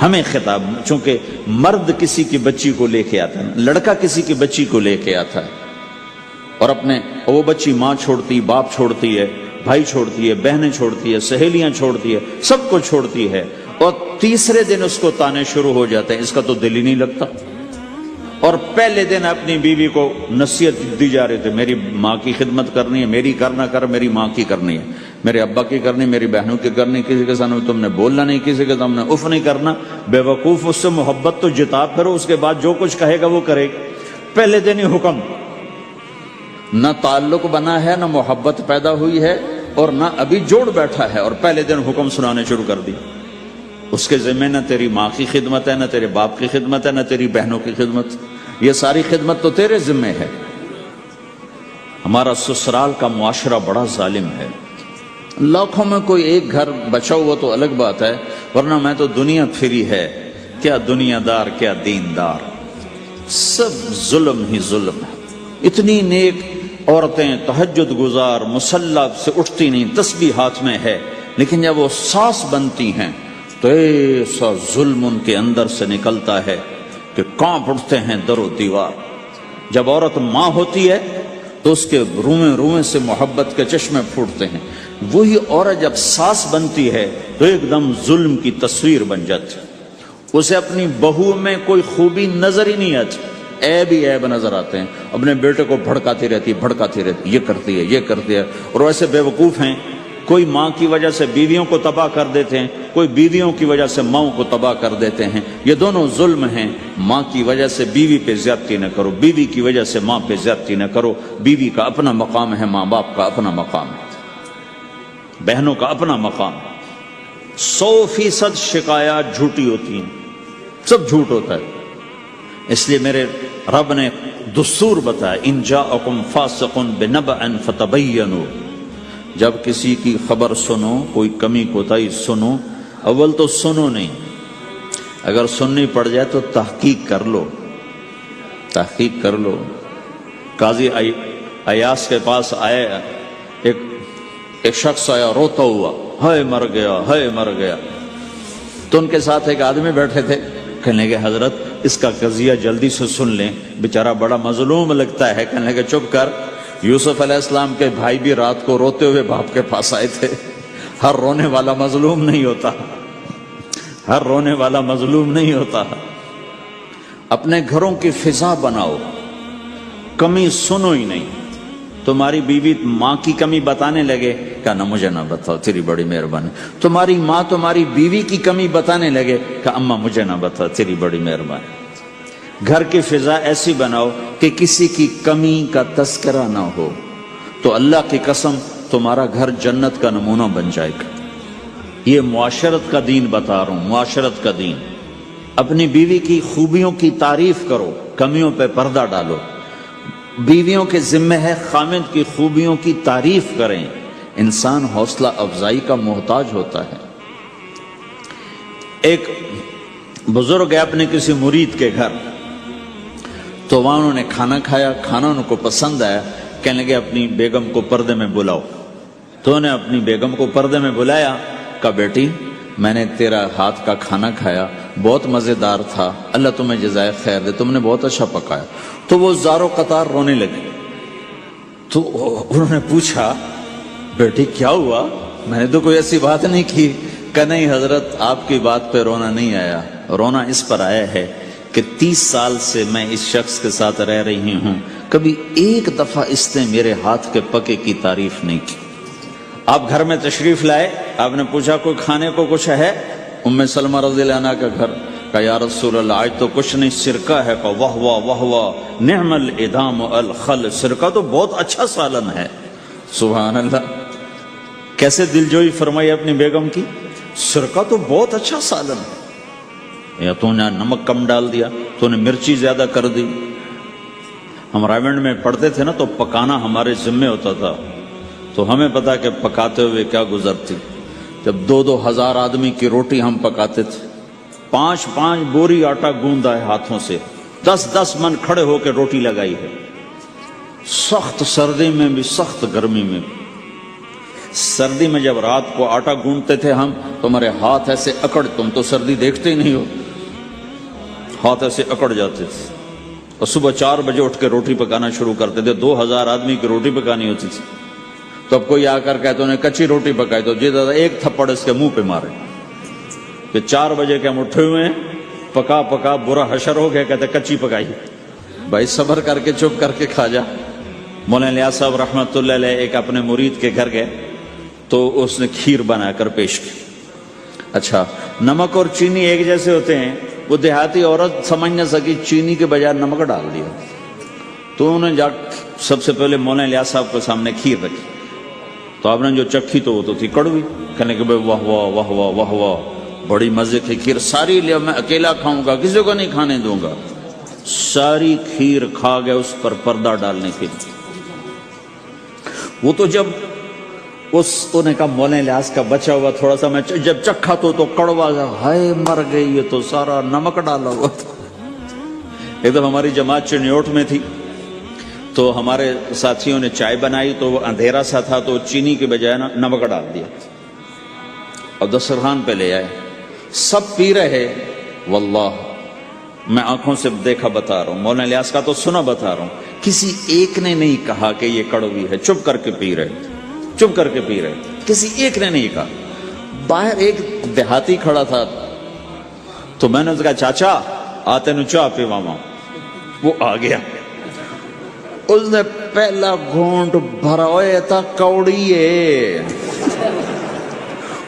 ہمیں خطاب، چونکہ مرد کسی کی بچی کو لے کے آتا ہے، لڑکا کسی کی بچی کو لے کے آتا ہے، اور وہ بچی ماں چھوڑتی، باپ چھوڑتی ہے، بھائی چھوڑتی ہے، بہنیں چھوڑتی ہے، سہیلیاں چھوڑتی ہے، سب کو چھوڑتی ہے، اور تیسرے دن اس کو تانے شروع ہو جاتے ہیں، اس کا تو دل ہی نہیں لگتا. اور پہلے دن اپنی بیوی کو نصیحت دی جا رہی تھی، میری ماں کی خدمت کرنی ہے، میری کرنا کر، میری ماں کی کرنی ہے، میرے ابا کی کرنی، میری بہنوں کی کرنی، کسی کے سامنے تم نے بولنا نہیں، کسی کے سامنے اف نہیں کرنا. بے وقوف، اس سے محبت تو جتا پھرو، اس کے بعد جو کچھ کہے گا وہ کرے گا. پہلے دن ہی حکم، نہ تعلق بنا ہے، نہ محبت پیدا ہوئی ہے، اور نہ ابھی جوڑ بیٹھا ہے، اور پہلے دن حکم سنانے شروع کر دی. اس کے ذمہ نہ تیری ماں کی خدمت ہے، نہ تیرے باپ کی خدمت ہے، نہ تیری بہنوں کی خدمت، یہ ساری خدمت تو تیرے ذمہ ہے. ہمارا سسرال کا معاشرہ بڑا ظالم ہے. لاکھوں میں کوئی ایک گھر بچا ہوا تو الگ بات ہے، ورنہ میں تو دنیا پھری ہے، کیا دنیا دار کیا دیندار، سب ظلم ہی ظلم ہے. اتنی نیک عورتیں تہجد گزار مصلی سے اٹھتی نہیں، تسبیح ہاتھ میں ہے، لیکن جب وہ ساس بنتی ہیں تو ایسا ظلم ان کے اندر سے نکلتا ہے کہ کانپ اٹھتے ہیں در و دیوار. جب عورت ماں ہوتی ہے تو اس کے روئیں روئیں سے محبت کے چشمے پھوٹتے ہیں. وہی عورت جب ساس بنتی ہے تو ایک دم ظلم کی تصویر بن جاتی، اسے اپنی بہو میں کوئی خوبی نظر ہی نہیں آتی، عیب ہی عیب نظر آتے ہیں. اپنے بیٹے کو بھڑکاتی رہتی، یہ کرتی ہے، یہ کرتی ہے. اور ویسے بے وقوف ہیں، کوئی ماں کی وجہ سے بیویوں کو تباہ کر دیتے ہیں، کوئی بیویوں کی وجہ سے ماں کو تباہ کر دیتے ہیں. یہ دونوں ظلم ہیں. ماں کی وجہ سے بیوی پہ زیادتی نہ کرو، بیوی کی وجہ سے ماں پہ زیادتی نہ کرو. بیوی کا اپنا مقام ہے، ماں باپ کا اپنا مقام ہے، بہنوں کا اپنا مقام ہے. 100% شکایات جھوٹی ہوتی ہیں، سب جھوٹ ہوتا ہے. اس لیے میرے رب نے دستور بتایا، ان جاءکم فاسق بنبأ فتبینوا، جب کسی کی خبر سنو، کوئی کمی کوتاہی سنو، اول تو سنو نہیں، اگر سننی پڑ جائے تو تحقیق کر لو، تحقیق کر لو۔ قاضی ایاس کے پاس آیا ایک شخص آیا روتا ہوا، ہائے مر گیا، ہائے مر گیا۔ تو ان کے ساتھ ایک آدمی بیٹھے تھے، کہنے لگے حضرت اس کا قضیہ جلدی سے سن لیں، بیچارہ بڑا مظلوم لگتا ہے۔ کہنے لگے چپ کر، یوسف علیہ السلام کے بھائی بھی رات کو روتے ہوئے باپ کے پاس آئے تھے۔ ہر رونے والا مظلوم نہیں ہوتا، ہر رونے والا مظلوم نہیں ہوتا۔ اپنے گھروں کی فضا بناؤ، کمی سنو ہی نہیں۔ تمہاری بیوی ماں کی کمی بتانے لگے، کہا مجھے نہ بتاؤ، تیری بڑی مہربانی۔ تمہاری ماں تمہاری بیوی کی کمی بتانے لگے، کہا اماں مجھے نہ بتاؤ، تیری بڑی مہربانی۔ گھر کی فضا ایسی بناؤ کہ کسی کی کمی کا تذکرہ نہ ہو، تو اللہ کی قسم تمہارا گھر جنت کا نمونہ بن جائے گا۔ یہ معاشرت کا دین بتا رہا ہوں، معاشرت کا دین۔ اپنی بیوی کی خوبیوں کی تعریف کرو، کمیوں پہ پردہ ڈالو۔ بیویوں کے ذمہ ہے خامد کی خوبیوں کی تعریف کریں۔ انسان حوصلہ افزائی کا محتاج ہوتا ہے۔ ایک بزرگ ہے اپنے کسی مرید کے گھر، تو وہاں انہوں نے کھانا کھایا، کھانا ان کو پسند آیا، کہنے لگے اپنی بیگم کو پردے میں بلاؤ۔ تو انہوں نے اپنی بیگم کو پردے میں بلایا، کہا بیٹی میں نے تیرا ہاتھ کا کھانا کھایا، بہت مزیدار تھا، اللہ تمہیں جزائے خیر دے، تم نے بہت اچھا پکایا۔ تو وہ زارو قطار رونے لگی۔ تو انہوں نے پوچھا بیٹی کیا ہوا؟ میں نے تو کوئی ایسی بات نہیں کی۔ کہ نہیں حضرت آپ کی بات پہ رونا نہیں آیا، رونا اس پر آیا ہے کہ 30 سال سے میں اس شخص کے ساتھ رہ رہی ہوں، کبھی ایک دفعہ اس نے میرے ہاتھ کے پکے کی تعریف نہیں کی۔ آپ گھر میں تشریف لائے، آپ نے پوچھا کوئی کھانے کو کچھ ہے؟ ام سلمہ رضی اللہ عنہ کا گھر، کہا یا رسول اللہ آج تو کچھ نہیں، سرکہ ہے۔ کہا واہ واہ واہ واہ، نعم الادام الخل، سرکہ تو بہت اچھا سالن ہے۔ سبحان اللہ، کیسے دلجوئی فرمائی اپنی بیگم کی، سرکہ تو بہت اچھا سالن ہے، یا تو نے نمک کم ڈال دیا، تو نے مرچی زیادہ کر دی۔ ہم رائمنڈ میں پڑھتے تھے نا، تو پکانا ہمارے ذمہ ہوتا تھا، تو ہمیں پتا کہ پکاتے ہوئے کیا گزرتی۔ جب 2-2 ہزار آدمی کی روٹی ہم پکاتے تھے، 5-5 بوری آٹا گوندا ہے ہاتھوں سے، 10-10 من کھڑے ہو کے روٹی لگائی ہے، سخت سردی میں بھی سخت گرمی میں بھی۔ سردی میں جب رات کو آٹا گونڈتے تھے ہم، تو ہمارے ہاتھ ایسے اکڑ، تم تو سردی دیکھتے ہی نہیں ہو، ہاتھ ایسے اکڑ جاتے تھے، اور صبح 4 بجے اٹھ کے روٹی پکانا شروع کرتے تھے۔ 2000 آدمی کی روٹی پکانی ہوتی تھی۔ تو اب کوئی آ کر کہتے انہیں کچی روٹی پکائی، تو جی دادا ایک تھپڑ اس کے منہ پہ مارے کہ 4 بجے کے ہم اٹھے ہوئے ہیں، پکا پکا برا حشر ہو گیا، کہتے کچی پکائی۔ بھائی صبر کر کے چپ کر کے کھا جا۔ مولانا الیاس صاحب رحمۃ اللہ علیہ ایک اپنے مرید کے گھر گئے، تو اس نے کھیر بنا کر پیش کی۔ اچھا نمک اور چینی ایک جیسے ہوتے ہیں، وہ دیہاتی عورت سمجھ نہ سکی، چینی کے بجائے نمک ڈال دیا۔ تو انہوں نے جا سب سے پہلے مولانا الیاس صاحب کے سامنے کھیر رکھی، تو آپ نے جو چکھی تو وہ تو تھی کڑوی۔ کہنے کہ بھائی واہ واہ واہ واہ واہ واہ، بڑی مزے کی کھیر، ساری لیا میں اکیلا کھاؤں گا، کسی کو نہیں کھانے دوں گا۔ ساری کھیر کھا گئے اس پر پردہ ڈالنے کے لیے۔ وہ تو جب اس نے کہا مولانا الیاس کا بچا ہوا تھوڑا سا میں جب چکھا تو کڑوا گیا، ہائے مر گئی، یہ تو سارا نمک ڈالا ہوا تھا۔ ایک دفعہ ہماری جماعت چنیوٹ میں تھی، تو ہمارے ساتھیوں نے چائے بنائی، تو وہ اندھیرا سا تھا، تو چینی کے بجائے نمک ڈال دیا اور دسترخوان پہ لے آئے، سب پی رہے۔ واللہ میں آنکھوں سے دیکھا بتا رہا ہوں، مولانا الیاس کا تو سنا بتا رہا ہوں، کسی ایک نے نہیں کہا کہ یہ کڑوی ہے، چپ کر کے پی رہے، چپ کر کے پی رہے، کسی ایک نے نہیں کہا۔ باہر ایک دیہاتی کھڑا تھا، تو میں نے اس کہا چاچا آتے نو چاہ پی ماما، وہ آ گیا، اس نے پہلا گھونٹ بھرا ہوئے تھا کوڑی ہے،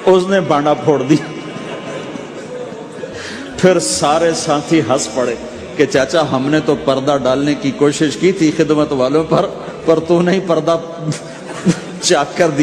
اس نے بانڈا پھوڑ دی۔ پھر سارے ساتھی ہنس پڑے کہ چاچا ہم نے تو پردہ ڈالنے کی کوشش کی تھی خدمت والوں پر تو نہیں پردہ چاک کر دیا۔